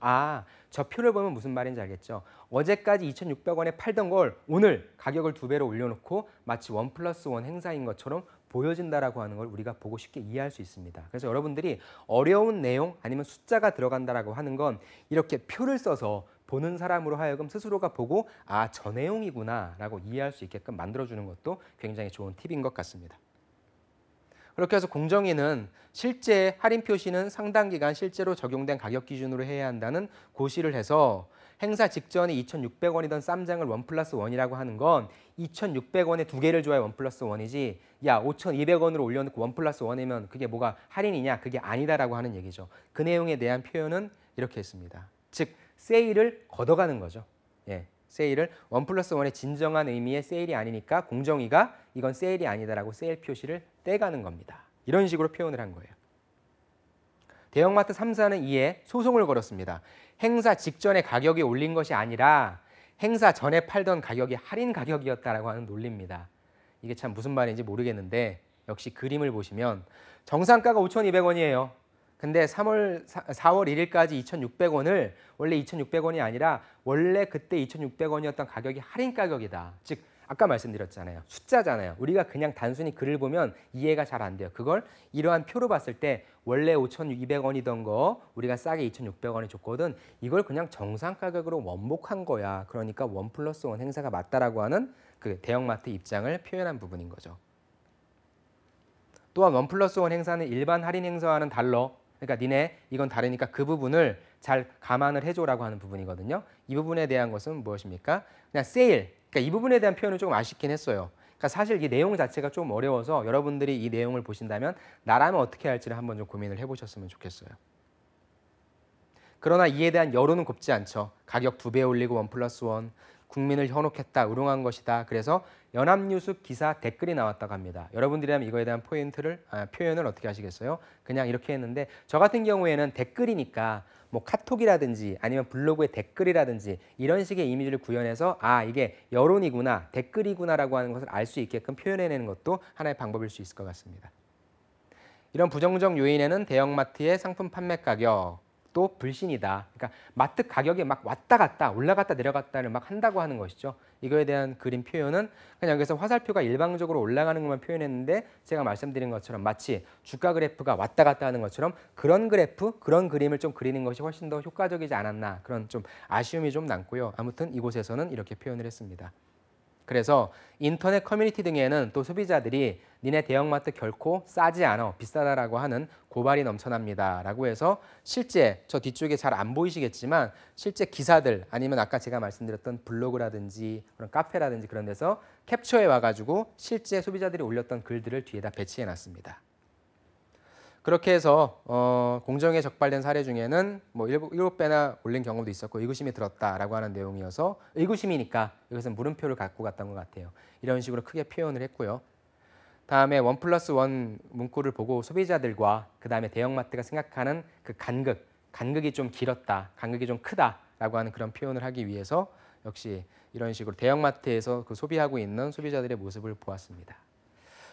저 표를 보면 무슨 말인지 알겠죠? 어제까지 2,600원에 팔던 걸 오늘 가격을 2배로 올려놓고 마치 1+1 행사인 것처럼 보여진다라고 하는 걸 우리가 보고 쉽게 이해할 수 있습니다. 그래서 여러분들이 어려운 내용 아니면 숫자가 들어간다라고 하는 건 이렇게 표를 써서 보는 사람으로 하여금 스스로가 보고 저 내용이구나라고 이해할 수 있게끔 만들어주는 것도 굉장히 좋은 팁인 것 같습니다. 그렇게 해서 공정위는 실제 할인 표시는 상당 기간 실제로 적용된 가격 기준으로 해야 한다는 고시를 해서 행사 직전에 2,600원이던 쌈장을 1+1이라고 하는 건 2,600원에 두 개를 줘야 1+1이지 야 5,200원으로 올려놓고 1+1이면 그게 뭐가 할인이냐? 그게 아니다라고 하는 얘기죠. 그 내용에 대한 표현은 이렇게 했습니다. 즉 세일을 걷어가는 거죠. 세일을 1+1의 진정한 의미의 세일이 아니니까 공정위가 이건 세일이 아니다라고 세일 표시를 떼가는 겁니다. 이런 식으로 표현을 한 거예요. 대형마트 3사는 이에 소송을 걸었습니다. 행사 직전에 가격이 올린 것이 아니라 행사 전에 팔던 가격이 할인 가격이었다라고 하는 논리입니다. 이게 참 무슨 말인지 모르겠는데 역시 그림을 보시면 정상가가 5,200원이에요. 근데 4월 1일까지 2,600원을 원래 2,600원이 아니라 원래 그때 2,600원이었던 가격이 할인 가격이다. 즉 아까 말씀드렸잖아요. 숫자잖아요. 우리가 그냥 단순히 글을 보면 이해가 잘 안 돼요. 그걸 이러한 표로 봤을 때 원래 5,200원이던 거 우리가 싸게 2,600원에 줬거든. 이걸 그냥 정상 가격으로 원목한 거야. 그러니까 1+1 행사가 맞다라고 하는 그 대형마트 입장을 표현한 부분인 거죠. 또한 1+1 행사는 일반 할인 행사와는 달라. 그러니까 니네 이건 다르니까 그 부분을 잘 감안을 해줘라고 하는 부분이거든요. 이 부분에 대한 것은 무엇입니까? 그냥 세일. 그러니까 이 부분에 대한 표현은 조금 아쉽긴 했어요. 그러니까 사실 이 내용 자체가 좀 어려워서 여러분들이 이 내용을 보신다면 나라면 어떻게 할지를 한번 좀 고민을 해보셨으면 좋겠어요. 그러나 이에 대한 여론은 곱지 않죠. 가격 2배 올리고 1+1. 국민을 현혹했다, 우롱한 것이다. 그래서 연합뉴스 기사 댓글이 나왔다고 합니다. 여러분들이라면 이거에 대한 표현을 어떻게 하시겠어요? 그냥 이렇게 했는데 저 같은 경우에는 댓글이니까 뭐 카톡이라든지 아니면 블로그의 댓글이라든지 이런 식의 이미지를 구현해서 이게 여론이구나, 댓글이구나라고 하는 것을 알 수 있게끔 표현해내는 것도 하나의 방법일 수 있을 것 같습니다. 이런 부정적 요인에는 대형마트의 상품 판매 가격, 또 불신이다. 그러니까 마트 가격이 막 왔다 갔다 올라갔다 내려갔다를 막 한다고 하는 것이죠. 이거에 대한 그림 표현은 그냥 여기서 화살표가 일방적으로 올라가는 것만 표현했는데 제가 말씀드린 것처럼 마치 주가 그래프가 왔다 갔다 하는 것처럼 그런 그래프, 그런 그림을 좀 그리는 것이 훨씬 더 효과적이지 않았나 그런 좀 아쉬움이 좀 남고요. 아무튼 이곳에서는 이렇게 표현을 했습니다. 그래서 인터넷 커뮤니티 등에는 또 소비자들이 니네 대형마트 결코 싸지 않아 비싸다라고 하는 고발이 넘쳐납니다 라고 해서 실제 저 뒤쪽에 잘 안 보이시겠지만 실제 기사들 아니면 아까 제가 말씀드렸던 블로그라든지 그런 카페라든지 그런 데서 캡처해 와가지고 실제 소비자들이 올렸던 글들을 뒤에다 배치해 놨습니다. 그렇게 해서 공정에 적발된 사례 중에는 뭐 7배나 올린 경우도 있었고 의구심이 들었다라고 하는 내용이어서 의구심이니까 이것은 물음표를 갖고 갔던 것 같아요. 이런 식으로 크게 표현을 했고요. 다음에 1+1 문구를 보고 소비자들과 그 다음에 대형마트가 생각하는 그 간극이 좀 길었다, 간극이 좀 크다라고 하는 그런 표현을 하기 위해서 역시 이런 식으로 대형마트에서 그 소비하고 있는 소비자들의 모습을 보았습니다.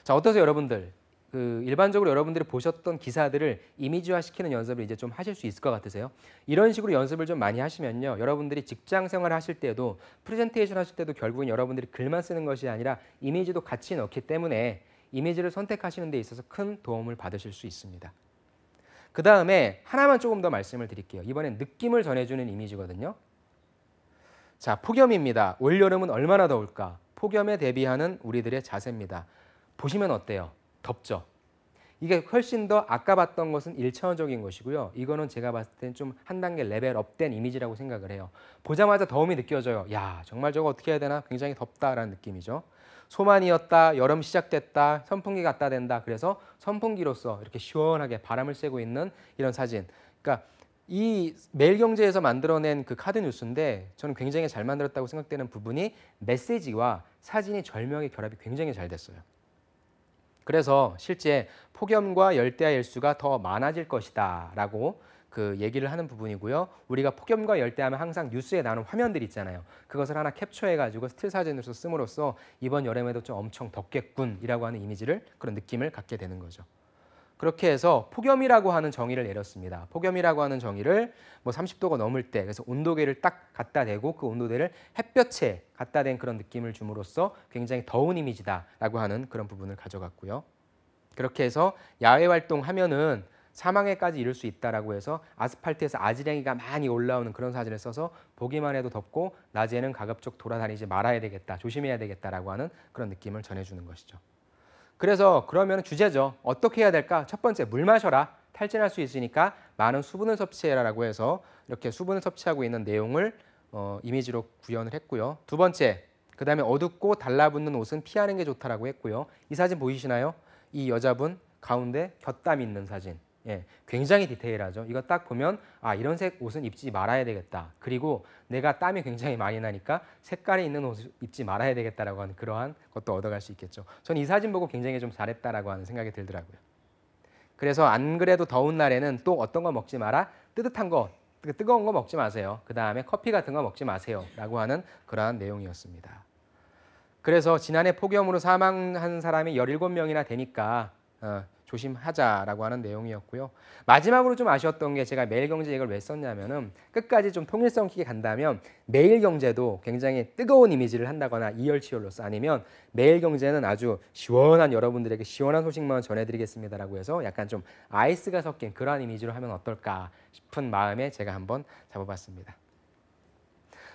자, 어떠세요, 여러분들? 그 일반적으로 여러분들이 보셨던 기사들을 이미지화시키는 연습을 이제 좀 하실 수 있을 것 같으세요? 이런 식으로 연습을 좀 많이 하시면요, 여러분들이 직장 생활을 하실 때도 프레젠테이션 하실 때도 결국은 여러분들이 글만 쓰는 것이 아니라 이미지도 같이 넣기 때문에 이미지를 선택하시는 데 있어서 큰 도움을 받으실 수 있습니다. 그 다음에 하나만 조금 더 말씀을 드릴게요. 이번엔 느낌을 전해주는 이미지거든요. 자, 폭염입니다. 올여름은 얼마나 더울까? 폭염에 대비하는 우리들의 자세입니다. 보시면 어때요? 덥죠? 이게 훨씬 더 아까 봤던 것은 1차원적인 것이고요. 이거는 제가 봤을 땐 좀 한 단계 레벨업된 이미지라고 생각을 해요. 보자마자 더움이 느껴져요. 야, 정말 저거 어떻게 해야 되나? 굉장히 덥다라는 느낌이죠. 소만이었다, 여름 시작됐다, 선풍기 갖다 댄다. 그래서 선풍기로서 이렇게 시원하게 바람을 쐬고 있는 이런 사진. 그러니까 이 매일경제에서 만들어낸 그 카드 뉴스인데 저는 굉장히 잘 만들었다고 생각되는 부분이 메시지와 사진이 절묘하게 결합이 굉장히 잘 됐어요. 그래서 실제 폭염과 열대야 일수가 더 많아질 것이다 라고 그 얘기를 하는 부분이고요. 우리가 폭염과 열대야면 항상 뉴스에 나오는 화면들 있잖아요. 그것을 하나 캡처해가지고 스틸 사진으로 씀으로써 이번 여름에도 좀 엄청 덥겠군이라고 하는 이미지를, 그런 느낌을 갖게 되는 거죠. 그렇게 해서 폭염이라고 하는 정의를 내렸습니다. 폭염이라고 하는 정의를 뭐 30도가 넘을 때, 그래서 온도계를 딱 갖다 대고 그 온도계를 햇볕에 갖다 댄 그런 느낌을 줌으로써 굉장히 더운 이미지다라고 하는 그런 부분을 가져갔고요. 그렇게 해서 야외 활동하면은 사망에까지 이를 수 있다라고 해서 아스팔트에서 아지랭이가 많이 올라오는 그런 사진을 써서 보기만 해도 덥고 낮에는 가급적 돌아다니지 말아야 되겠다, 조심해야 되겠다라고 하는 그런 느낌을 전해주는 것이죠. 그래서 그러면 주제죠. 어떻게 해야 될까? 첫 번째, 물 마셔라. 탈진할 수 있으니까 많은 수분을 섭취해라라고 해서 이렇게 수분을 섭취하고 있는 내용을 이미지로 구현을 했고요. 두 번째, 그 다음에 어둡고 달라붙는 옷은 피하는 게 좋다라고 했고요. 이 사진 보이시나요? 이 여자분 가운데 곁땀 있는 사진. 예, 굉장히 디테일하죠. 이거 딱 보면 아, 이런 색 옷은 입지 말아야 되겠다. 그리고 내가 땀이 굉장히 많이 나니까 색깔이 있는 옷을 입지 말아야 되겠다라고 하는 그러한 것도 얻어갈 수 있겠죠. 저는 이 사진 보고 굉장히 좀 잘했다라고 하는 생각이 들더라고요. 그래서 안 그래도 더운 날에는 또 어떤 거 먹지 마라? 뜨뜻한 거, 뜨거운 거 먹지 마세요. 그 다음에 커피 같은 거 먹지 마세요. 라고 하는 그러한 내용이었습니다. 그래서 지난해 폭염으로 사망한 사람이 17명이나 되니까 조심하자라고 하는 내용이었고요. 마지막으로 좀 아쉬웠던 게, 제가 매일경제 이걸 왜 썼냐면은 끝까지 좀 통일성 있게 간다면 매일경제도 굉장히 뜨거운 이미지를 한다거나 이열치열로서, 아니면 매일경제는 아주 시원한, 여러분들에게 시원한 소식만 전해드리겠습니다라고 해서 약간 좀 아이스가 섞인 그러한 이미지로 하면 어떨까 싶은 마음에 제가 한번 잡아봤습니다.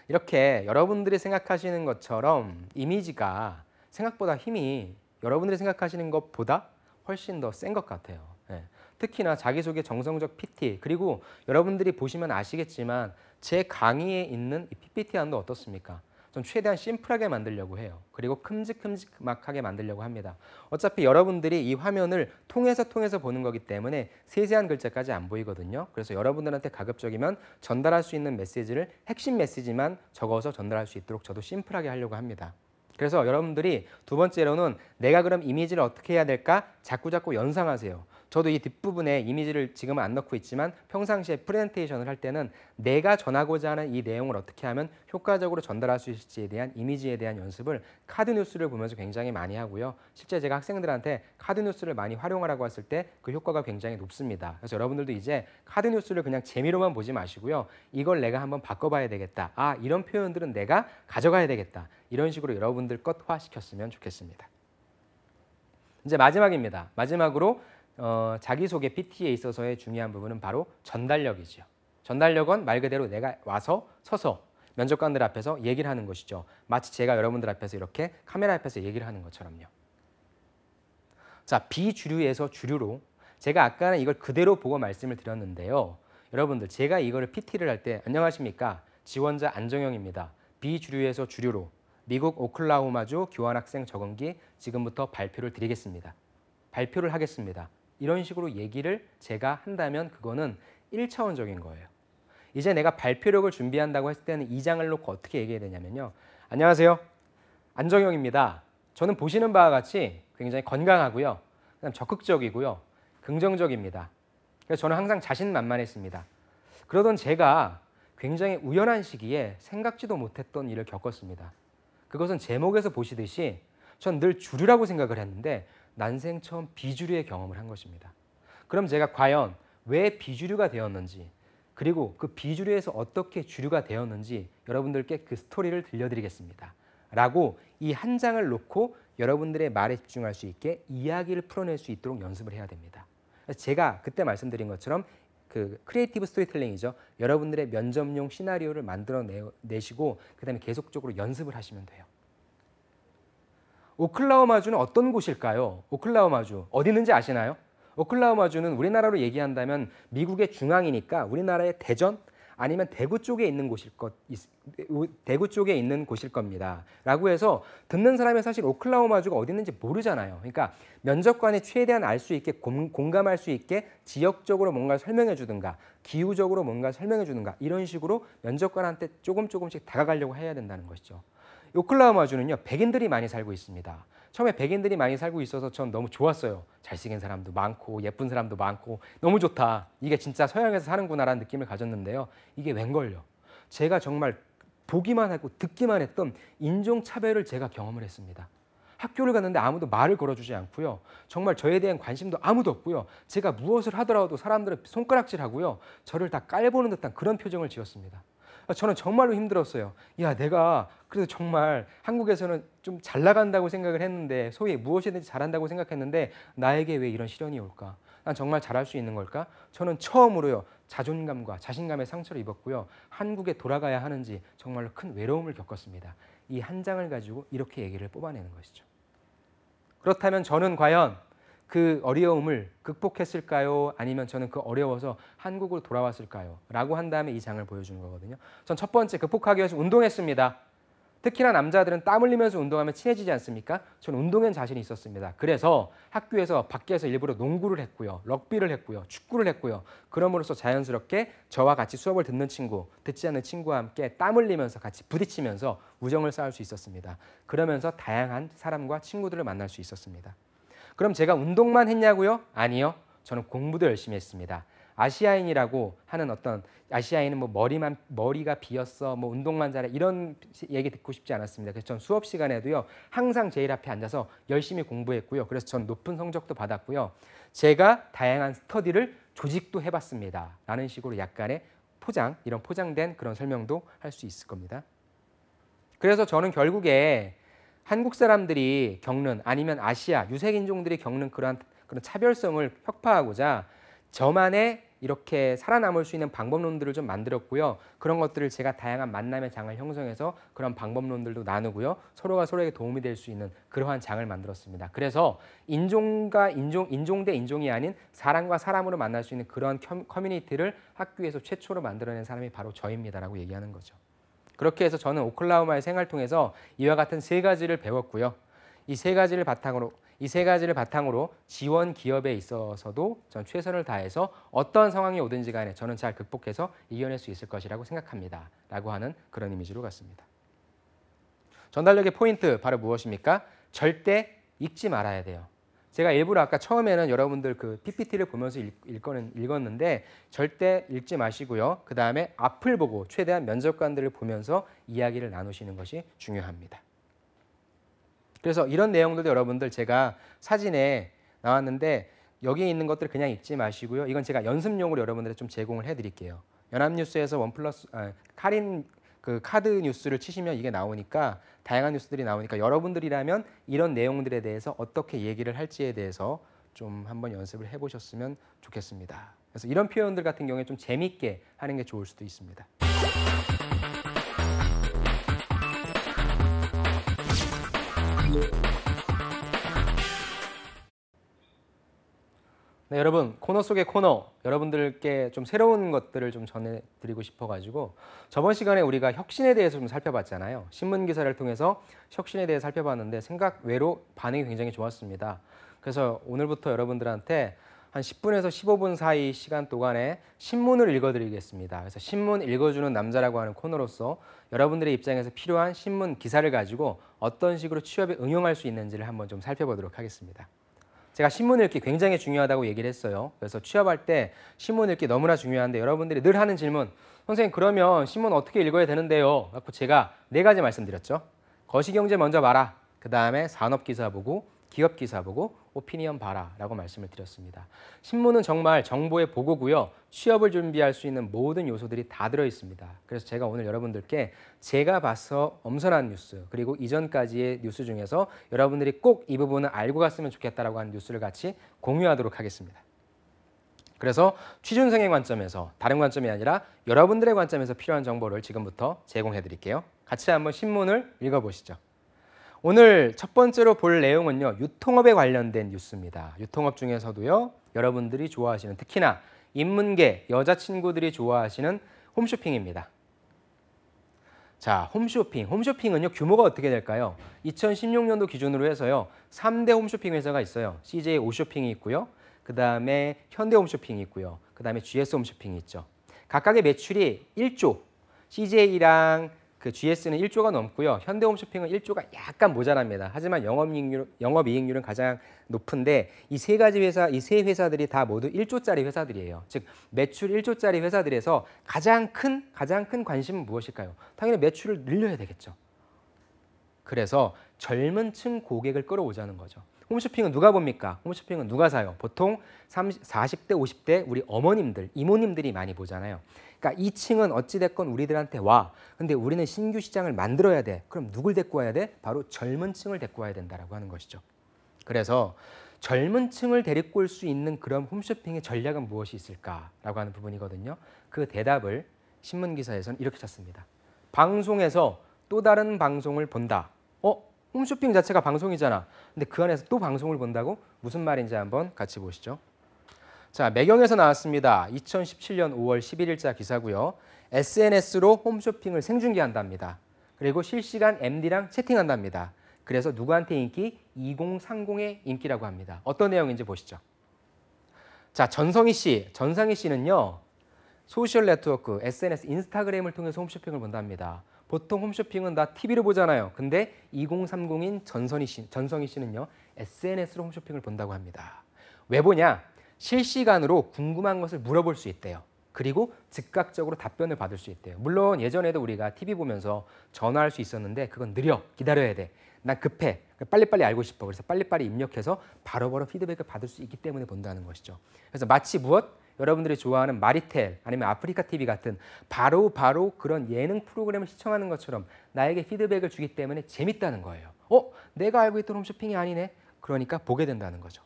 이렇게 여러분들이 생각하시는 것처럼 이미지가 생각보다 힘이 여러분들이 생각하시는 것보다 훨씬 더 센 것 같아요. 예. 특히나 자기소개 정성적 PT, 그리고 여러분들이 보시면 아시겠지만 제 강의에 있는 이 PPT안도 어떻습니까? 전 최대한 심플하게 만들려고 해요. 그리고 큼직큼직하게 만들려고 합니다. 어차피 여러분들이 이 화면을 통해서 보는 거기 때문에 세세한 글자까지 안 보이거든요. 그래서 여러분들한테 가급적이면 전달할 수 있는 메시지를 핵심 메시지만 적어서 전달할 수 있도록 저도 심플하게 하려고 합니다. 그래서 여러분들이 두 번째로는 내가 그럼 이미지를 어떻게 해야 될까? 자꾸 연상하세요. 저도 이 뒷부분에 이미지를 지금은 안 넣고 있지만 평상시에 프레젠테이션을 할 때는 내가 전하고자 하는 이 내용을 어떻게 하면 효과적으로 전달할 수 있을지에 대한 이미지에 대한 연습을 카드 뉴스를 보면서 굉장히 많이 하고요. 실제 제가 학생들한테 카드 뉴스를 많이 활용하라고 했을 때 그 효과가 굉장히 높습니다. 그래서 여러분들도 이제 카드 뉴스를 그냥 재미로만 보지 마시고요. 이걸 내가 한번 바꿔봐야 되겠다. 아, 이런 표현들은 내가 가져가야 되겠다. 이런 식으로 여러분들 것화시켰으면 좋겠습니다. 이제 마지막입니다. 마지막으로 자기소개 PT에 있어서의 중요한 부분은 바로 전달력이죠. 전달력은 말 그대로 내가 와서 서서 면접관들 앞에서 얘기를 하는 것이죠. 마치 제가 여러분들 앞에서 이렇게 카메라 앞에서 얘기를 하는 것처럼요. 자, 비주류에서 주류로, 제가 아까는 이걸 그대로 보고 말씀을 드렸는데요. 여러분들, 제가 이거를 PT를 할 때 안녕하십니까? 지원자 안정영입니다. 비주류에서 주류로 미국 오클라호마주 교환학생 적응기 지금부터 발표를 드리겠습니다. 발표를 하겠습니다. 이런 식으로 얘기를 제가 한다면 그거는 1차원적인 거예요. 이제 내가 발표력을 준비한다고 했을 때는 이 장을 놓고 어떻게 얘기해야 되냐면요. 안녕하세요. 안정영입니다. 저는 보시는 바와 같이 굉장히 건강하고요. 그다음 적극적이고요. 긍정적입니다. 그래서 저는 항상 자신만만했습니다. 그러던 제가 굉장히 우연한 시기에 생각지도 못했던 일을 겪었습니다. 그것은 제목에서 보시듯이 전 늘 주류라고 생각을 했는데 난생 처음 비주류의 경험을 한 것입니다. 그럼 제가 과연 왜 비주류가 되었는지 그리고 그 비주류에서 어떻게 주류가 되었는지 여러분들께 그 스토리를 들려드리겠습니다. 라고 이 한 장을 놓고 여러분들의 말에 집중할 수 있게 이야기를 풀어낼 수 있도록 연습을 해야 됩니다. 제가 그때 말씀드린 것처럼 그 크리에이티브 스토리텔링이죠. 여러분들의 면접용 시나리오를 만들어내시고 그다음에 계속적으로 연습을 하시면 돼요. 오클라호마주는 어떤 곳일까요? 오클라호마주 어디 있는지 아시나요? 오클라호마주는 우리나라로 얘기한다면 미국의 중앙이니까 우리나라의 대전 아니면 대구 쪽에 있는 대구 쪽에 있는 곳일 겁니다. 라고 해서 듣는 사람이 사실 오클라호마주가 어디 있는지 모르잖아요. 그러니까 면접관이 최대한 알 수 있게 공감할 수 있게 지역적으로 뭔가 설명해 주든가 기후적으로 뭔가 설명해 주든가 이런 식으로 면접관한테 조금씩 다가가려고 해야 된다는 것이죠. 오클라호마주는요, 백인들이 많이 살고 있습니다. 처음에 백인들이 많이 살고 있어서 전 너무 좋았어요. 잘생긴 사람도 많고 예쁜 사람도 많고 너무 좋다. 이게 진짜 서양에서 사는구나라는 느낌을 가졌는데요. 이게 웬걸요. 제가 정말 보기만 하고 듣기만 했던 인종차별을 제가 경험을 했습니다. 학교를 갔는데 아무도 말을 걸어주지 않고요. 정말 저에 대한 관심도 아무도 없고요. 제가 무엇을 하더라도 사람들은 손가락질하고요. 저를 다 깔보는 듯한 그런 표정을 지었습니다. 저는 정말로 힘들었어요. 야, 내가 그래도 정말 한국에서는 좀 잘 나간다고 생각을 했는데 소위 무엇이든지 잘한다고 생각했는데 나에게 왜 이런 시련이 올까? 난 정말 잘할 수 있는 걸까? 저는 처음으로요. 자존감과 자신감의 상처를 입었고요. 한국에 돌아가야 하는지 정말로 큰 외로움을 겪었습니다. 이 한 장을 가지고 이렇게 얘기를 뽑아내는 것이죠. 그렇다면 저는 과연 그 어려움을 극복했을까요? 아니면 저는 그 어려워서 한국으로 돌아왔을까요? 라고 한 다음에 이 장을 보여주는 거거든요. 전 첫 번째 극복하기 위해서 운동했습니다. 특히나 남자들은 땀 흘리면서 운동하면 친해지지 않습니까? 저는 운동엔 자신이 있었습니다. 그래서 학교에서 밖에서 일부러 농구를 했고요. 럭비를 했고요. 축구를 했고요. 그럼으로써 자연스럽게 저와 같이 수업을 듣는 친구, 듣지 않는 친구와 함께 땀 흘리면서 같이 부딪히면서 우정을 쌓을 수 있었습니다. 그러면서 다양한 사람과 친구들을 만날 수 있었습니다. 그럼 제가 운동만 했냐고요? 아니요. 저는 공부도 열심히 했습니다. 아시아인이라고 하는 어떤 아시아인은 뭐 머리가 비었어, 뭐 운동만 잘해 이런 얘기 듣고 싶지 않았습니다. 그래서 전 수업 시간에도요 항상 제일 앞에 앉아서 열심히 공부했고요. 그래서 전 높은 성적도 받았고요. 제가 다양한 스터디를 조직도 해봤습니다. 라는 식으로 약간의 이런 포장된 그런 설명도 할 수 있을 겁니다. 그래서 저는 결국에 한국 사람들이 겪는 아니면 아시아 유색 인종들이 겪는 그런 차별성을 혁파하고자 저만의 이렇게 살아남을 수 있는 방법론들을 좀 만들었고요. 그런 것들을 제가 다양한 만남의 장을 형성해서 그런 방법론들도 나누고요. 서로가 서로에게 도움이 될 수 있는 그러한 장을 만들었습니다. 그래서 인종 대 인종이 아닌 사람과 사람으로 만날 수 있는 그런 커뮤니티를 학교에서 최초로 만들어낸 사람이 바로 저입니다라고 얘기하는 거죠. 그렇게 해서 저는 오클라호마의 생활을 통해서 이와 같은 세 가지를 배웠고요. 이 세 가지를 바탕으로 지원 기업에 있어서도 전 최선을 다해서 어떤 상황이 오든지 간에 저는 잘 극복해서 이겨낼 수 있을 것이라고 생각합니다. 라고 하는 그런 이미지로 갔습니다. 전달력의 포인트 바로 무엇입니까? 절대 읽지 말아야 돼요. 제가 일부러 아까 처음에는 여러분들 그 PPT를 보면서 읽었는데 절대 읽지 마시고요. 그 다음에 앞을 보고 최대한 면접관들을 보면서 이야기를 나누시는 것이 중요합니다. 그래서 이런 내용들도 여러분들 제가 사진에 나왔는데 여기에 있는 것들 그냥 읽지 마시고요. 이건 제가 연습용으로 여러분들에 좀 제공을 해드릴게요. 연합뉴스에서 카드 뉴스를 치시면 이게 나오니까 다양한 뉴스들이 나오니까 여러분들이라면 이런 내용들에 대해서 어떻게 얘기를 할지에 대해서 좀 한번 연습을 해보셨으면 좋겠습니다. 그래서 이런 표현들 같은 경우에 좀 재밌게 하는 게 좋을 수도 있습니다. 네, 여러분 코너 속의 코너 여러분들께 좀 새로운 것들을 좀 전해드리고 싶어가지고 저번 시간에 우리가 혁신에 대해서 좀 살펴봤잖아요. 신문 기사를 통해서 혁신에 대해 살펴봤는데 생각 외로 반응이 굉장히 좋았습니다. 그래서 오늘부터 여러분들한테 한 10분에서 15분 사이 시간 동안에 신문을 읽어드리겠습니다. 그래서 신문 읽어주는 남자라고 하는 코너로서 여러분들의 입장에서 필요한 신문 기사를 가지고 어떤 식으로 취업에 응용할 수 있는지를 한번 좀 살펴보도록 하겠습니다. 제가 신문 읽기 굉장히 중요하다고 얘기를 했어요. 그래서 취업할 때 신문 읽기 너무나 중요한데 여러분들이 늘 하는 질문, 선생님 그러면 신문 어떻게 읽어야 되는데요? 그래서 제가 4가지 말씀드렸죠. 거시경제 먼저 봐라. 그 다음에 산업기사 보고 기업기사 보고 오피니언 봐라 라고 말씀을 드렸습니다. 신문은 정말 정보의 보고고요. 취업을 준비할 수 있는 모든 요소들이 다 들어있습니다. 그래서 제가 오늘 여러분들께 제가 봐서 엄선한 뉴스 그리고 이전까지의 뉴스 중에서 여러분들이 꼭 이 부분을 알고 갔으면 좋겠다라고 하는 뉴스를 같이 공유하도록 하겠습니다. 그래서 취준생의 관점에서 다른 관점이 아니라 여러분들의 관점에서 필요한 정보를 지금부터 제공해 드릴게요. 같이 한번 신문을 읽어보시죠. 오늘 첫 번째로 볼 내용은요. 유통업에 관련된 뉴스입니다. 유통업 중에서도요. 여러분들이 좋아하시는 특히나 인문계 여자친구들이 좋아하시는 홈쇼핑입니다. 자, 홈쇼핑은요. 규모가 어떻게 될까요? 2016년도 기준으로 해서요. 3대 홈쇼핑 회사가 있어요. CJ 오쇼핑이 있고요. 그 다음에 현대홈쇼핑이 있고요. 그 다음에 GS홈쇼핑이 있죠. 각각의 매출이 1조, CJ랑 그 GS는 1조가 넘고요. 현대홈쇼핑은 1조가 약간 모자랍니다. 하지만 영업이익률은 가장 높은데 이 세 가지 회사, 이 세 회사들이 다 모두 1조짜리 회사들이에요. 즉 매출 1조짜리 회사들에서 가장 큰 관심은 무엇일까요? 당연히 매출을 늘려야 되겠죠. 그래서 젊은 층 고객을 끌어오자는 거죠. 홈쇼핑은 누가 봅니까? 홈쇼핑은 누가 사요? 보통 40대, 50대 우리 어머님들, 이모님들이 많이 보잖아요. 그러니까 이 층은 어찌됐건 우리들한테 와. 근데 우리는 신규 시장을 만들어야 돼. 그럼 누굴 데리고 와야 돼? 바로 젊은 층을 데리고 와야 된다라고 하는 것이죠. 그래서 젊은 층을 데리고 올 수 있는 그런 홈쇼핑의 전략은 무엇이 있을까라고 하는 부분이거든요. 그 대답을 신문 기사에서는 이렇게 찾습니다. 방송에서 또 다른 방송을 본다. 홈쇼핑 자체가 방송이잖아. 근데 그 안에서 또 방송을 본다고? 무슨 말인지 한번 같이 보시죠. 자, 매경에서 나왔습니다. 2017년 5월 11일자 기사고요. SNS로 홈쇼핑을 생중계한답니다. 그리고 실시간 MD랑 채팅한답니다. 그래서 누구한테 인기? 2030의 인기라고 합니다. 어떤 내용인지 보시죠. 자, 전상희 씨는요. 소셜 네트워크, SNS, 인스타그램을 통해서 홈쇼핑을 본답니다. 보통 홈쇼핑은 다 TV로 보잖아요. 근데 2030인 전성희 씨는요. SNS로 홈쇼핑을 본다고 합니다. 왜 보냐? 실시간으로 궁금한 것을 물어볼 수 있대요. 그리고 즉각적으로 답변을 받을 수 있대요. 물론 예전에도 우리가 TV 보면서 전화할 수 있었는데 그건 느려, 기다려야 돼. 난 급해, 빨리빨리 알고 싶어. 그래서 빨리빨리 입력해서 바로바로 피드백을 받을 수 있기 때문에 본다는 것이죠. 그래서 마치 무엇? 여러분들이 좋아하는 마리텔 아니면 아프리카 TV 같은 바로 그런 예능 프로그램을 시청하는 것처럼 나에게 피드백을 주기 때문에 재밌다는 거예요. 내가 알고 있던 홈쇼핑이 아니네. 그러니까 보게 된다는 거죠.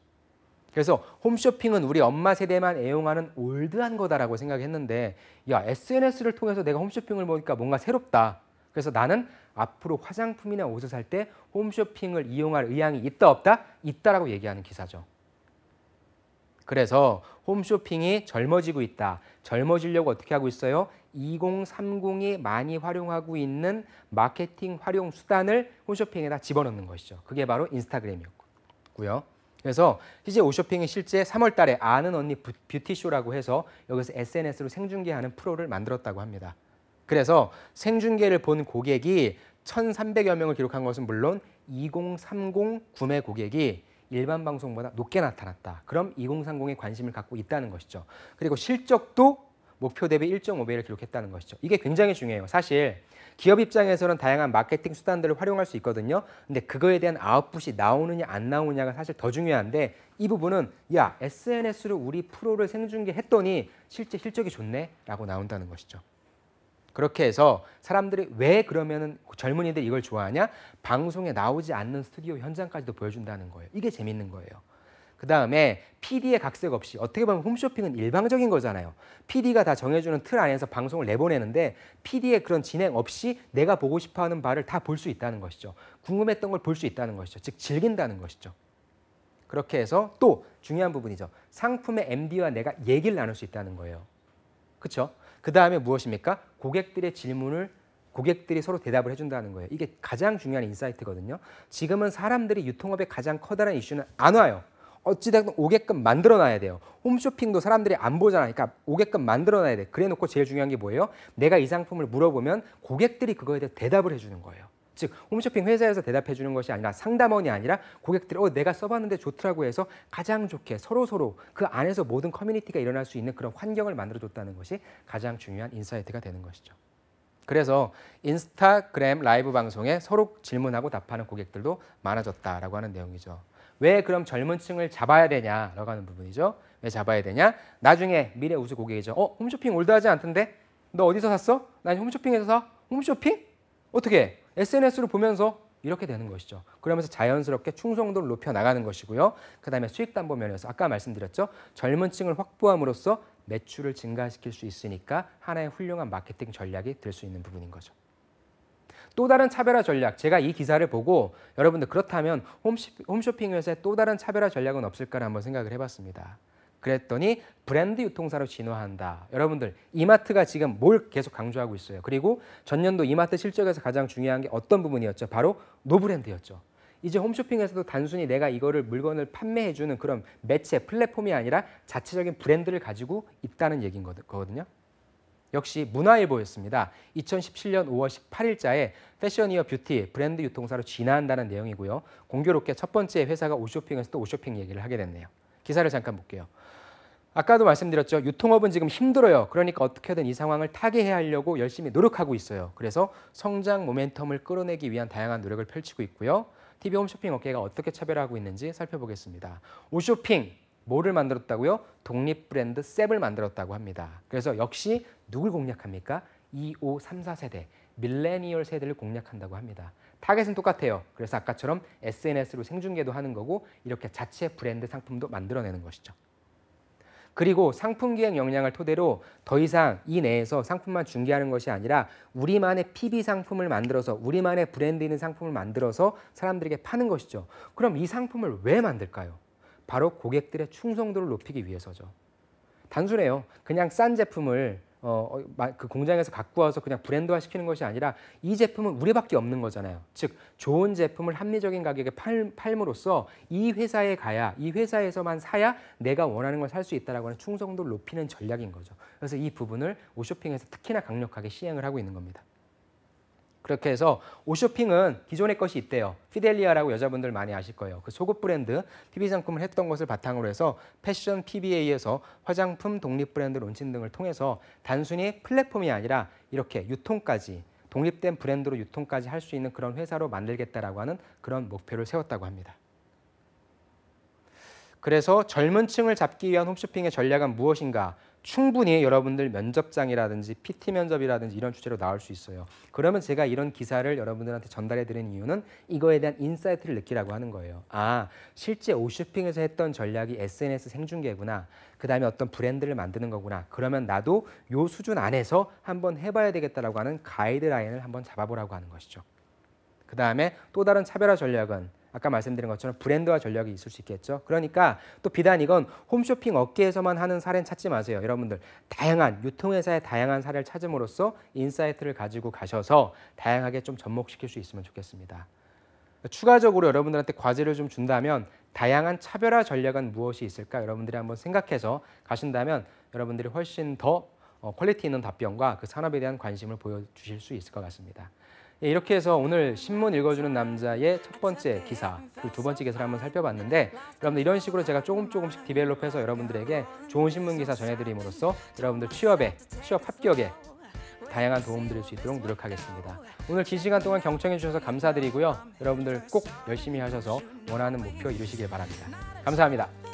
그래서 홈쇼핑은 우리 엄마 세대만 애용하는 올드한 거다라고 생각했는데 야, SNS를 통해서 내가 홈쇼핑을 보니까 뭔가 새롭다. 그래서 나는 앞으로 화장품이나 옷을 살 때 홈쇼핑을 이용할 의향이 있다 없다? 있다라고 얘기하는 기사죠. 그래서 홈쇼핑이 젊어지고 있다. 젊어지려고 어떻게 하고 있어요? 2030이 많이 활용하고 있는 마케팅 활용 수단을 홈쇼핑에다 집어넣는 것이죠. 그게 바로 인스타그램이었고요. 그래서 CJ 오쇼핑이 실제 3월 달에 아는 언니 뷰티쇼라고 해서 여기서 SNS로 생중계하는 프로를 만들었다고 합니다. 그래서 생중계를 본 고객이 1,300여 명을 기록한 것은 물론 2030 구매 고객이 일반 방송보다 높게 나타났다. 그럼 2030에 관심을 갖고 있다는 것이죠. 그리고 실적도 목표 대비 1.5배를 기록했다는 것이죠. 이게 굉장히 중요해요. 사실 기업 입장에서는 다양한 마케팅 수단들을 활용할 수 있거든요. 근데 그거에 대한 아웃풋이 나오느냐 안 나오느냐가 사실 더 중요한데 이 부분은 야, SNS로 우리 프로를 생중계했더니 실제 실적이 좋네 라고 나온다는 것이죠. 그렇게 해서 사람들이 왜 그러면은 젊은이들 이걸 좋아하냐? 방송에 나오지 않는 스튜디오 현장까지도 보여준다는 거예요. 이게 재밌는 거예요. 그 다음에 PD의 각색 없이 어떻게 보면 홈쇼핑은 일방적인 거잖아요. PD가 다 정해주는 틀 안에서 방송을 내보내는데 PD의 그런 진행 없이 내가 보고 싶어하는 바를 다 볼 수 있다는 것이죠. 궁금했던 걸 볼 수 있다는 것이죠. 즉 즐긴다는 것이죠. 그렇게 해서 또 중요한 부분이죠. 상품의 MD와 내가 얘기를 나눌 수 있다는 거예요. 그렇죠? 그 다음에 무엇입니까? 고객들의 질문을 고객들이 서로 대답을 해준다는 거예요. 이게 가장 중요한 인사이트거든요. 지금은 사람들이 유통업의 가장 커다란 이슈는 안 와요. 어찌됐든 오게끔 만들어놔야 돼요. 홈쇼핑도 사람들이 안 보잖아요. 그러니까 오게끔 만들어놔야 돼. 그래놓고 제일 중요한 게 뭐예요? 내가 이 상품을 물어보면 고객들이 그거에 대해 대답을 해주는 거예요. 즉 홈쇼핑 회사에서 대답해 주는 것이 아니라 상담원이 아니라 고객들이 내가 써봤는데 좋더라고 해서 가장 좋게 서로 그 안에서 모든 커뮤니티가 일어날 수 있는 그런 환경을 만들어줬다는 것이 가장 중요한 인사이트가 되는 것이죠. 그래서 인스타그램 라이브 방송에 서로 질문하고 답하는 고객들도 많아졌다라고 하는 내용이죠. 왜 그럼 젊은 층을 잡아야 되냐라고 하는 부분이죠. 왜 잡아야 되냐? 나중에 미래 우수 고객이죠. 홈쇼핑 올드하지 않던데? 너 어디서 샀어? 난 홈쇼핑에서 사. 홈쇼핑? 어떻게? SNS로 보면서 이렇게 되는 것이죠. 그러면서 자연스럽게 충성도를 높여 나가는 것이고요. 그다음에 수익 담보 면에서 아까 말씀드렸죠. 젊은 층을 확보함으로써 매출을 증가시킬 수 있으니까 하나의 훌륭한 마케팅 전략이 될 수 있는 부분인 거죠. 또 다른 차별화 전략, 제가 이 기사를 보고 여러분들 그렇다면 홈쇼핑 회사에 또 다른 차별화 전략은 없을까를 한번 생각을 해봤습니다. 그랬더니 브랜드 유통사로 진화한다. 여러분들 이마트가 지금 뭘 계속 강조하고 있어요. 그리고 전년도 이마트 실적에서 가장 중요한 게 어떤 부분이었죠? 바로 노브랜드였죠. 이제 홈쇼핑에서도 단순히 내가 이거를 물건을 판매해주는 그런 매체, 플랫폼이 아니라 자체적인 브랜드를 가지고 있다는 얘기인 거거든요. 역시 문화일보였습니다. 2017년 5월 18일자에 패션이어 뷰티 브랜드 유통사로 진화한다는 내용이고요. 공교롭게 첫 번째 회사가 오쇼핑에서 또 오쇼핑 얘기를 하게 됐네요. 기사를 잠깐 볼게요. 아까도 말씀드렸죠. 유통업은 지금 힘들어요. 그러니까 어떻게든 이 상황을 타개해 하려고 열심히 노력하고 있어요. 그래서 성장 모멘텀을 끌어내기 위한 다양한 노력을 펼치고 있고요. TV 홈쇼핑 업계가 어떻게 차별화하고 있는지 살펴보겠습니다. 오쇼핑, 뭐를 만들었다고요? 독립 브랜드 셉을 만들었다고 합니다. 그래서 역시 누굴 공략합니까? 25, 34 세대, 밀레니얼 세대를 공략한다고 합니다. 타겟은 똑같아요. 그래서 아까처럼 SNS로 생중계도 하는 거고 이렇게 자체 브랜드 상품도 만들어내는 것이죠. 그리고 상품 기획 역량을 토대로 더 이상 이 내에서 상품만 중개하는 것이 아니라 우리만의 PB 상품을 만들어서 우리만의 브랜드 있는 상품을 만들어서 사람들에게 파는 것이죠. 그럼 이 상품을 왜 만들까요? 바로 고객들의 충성도를 높이기 위해서죠. 단순해요. 그냥 싼 제품을 그 공장에서 갖고 와서 그냥 브랜드화 시키는 것이 아니라 이 제품은 우리밖에 없는 거잖아요. 즉 좋은 제품을 합리적인 가격에 팔므로써 이 회사에 가야 이 회사에서만 사야 내가 원하는 걸 살 수 있다라고 하는 충성도를 높이는 전략인 거죠. 그래서 이 부분을 오쇼핑에서 특히나 강력하게 시행을 하고 있는 겁니다. 그렇게 해서 오쇼핑은 기존의 것이 있대요. 피델리아라고 여자분들 많이 아실 거예요. 그 소급 브랜드 PB 상품을 했던 것을 바탕으로 해서 패션 PBA에서 화장품 독립 브랜드 론칭 등을 통해서 단순히 플랫폼이 아니라 이렇게 유통까지 독립된 브랜드로 유통까지 할 수 있는 그런 회사로 만들겠다라고 하는 그런 목표를 세웠다고 합니다. 그래서 젊은 층을 잡기 위한 홈쇼핑의 전략은 무엇인가? 충분히 여러분들 면접장이라든지 PT 면접이라든지 이런 주제로 나올 수 있어요. 그러면 제가 이런 기사를 여러분들한테 전달해 드리는 이유는 이거에 대한 인사이트를 느끼라고 하는 거예요. 아, 실제 오쇼핑에서 했던 전략이 SNS 생중계구나. 그다음에 어떤 브랜드를 만드는 거구나. 그러면 나도 요 수준 안에서 한번 해봐야 되겠다라고 하는 가이드라인을 한번 잡아보라고 하는 것이죠. 그다음에 또 다른 차별화 전략은 아까 말씀드린 것처럼 브랜드화 전략이 있을 수 있겠죠. 그러니까 또 비단 이건 홈쇼핑 업계에서만 하는 사례는 찾지 마세요. 여러분들 다양한 유통회사의 다양한 사례를 찾음으로써 인사이트를 가지고 가셔서 다양하게 좀 접목시킬 수 있으면 좋겠습니다. 추가적으로 여러분들한테 과제를 좀 준다면 다양한 차별화 전략은 무엇이 있을까? 여러분들이 한번 생각해서 가신다면 여러분들이 훨씬 더 퀄리티 있는 답변과 그 산업에 대한 관심을 보여주실 수 있을 것 같습니다. 이렇게 해서 오늘 신문 읽어주는 남자의 첫 번째 기사, 그리고 두 번째 기사를 한번 살펴봤는데 여러분들 이런 식으로 제가 조금씩 디벨롭해서 여러분들에게 좋은 신문 기사 전해드림으로써 여러분들 취업 합격에 다양한 도움 드릴 수 있도록 노력하겠습니다. 오늘 긴 시간 동안 경청해 주셔서 감사드리고요. 여러분들 꼭 열심히 하셔서 원하는 목표 이루시길 바랍니다. 감사합니다.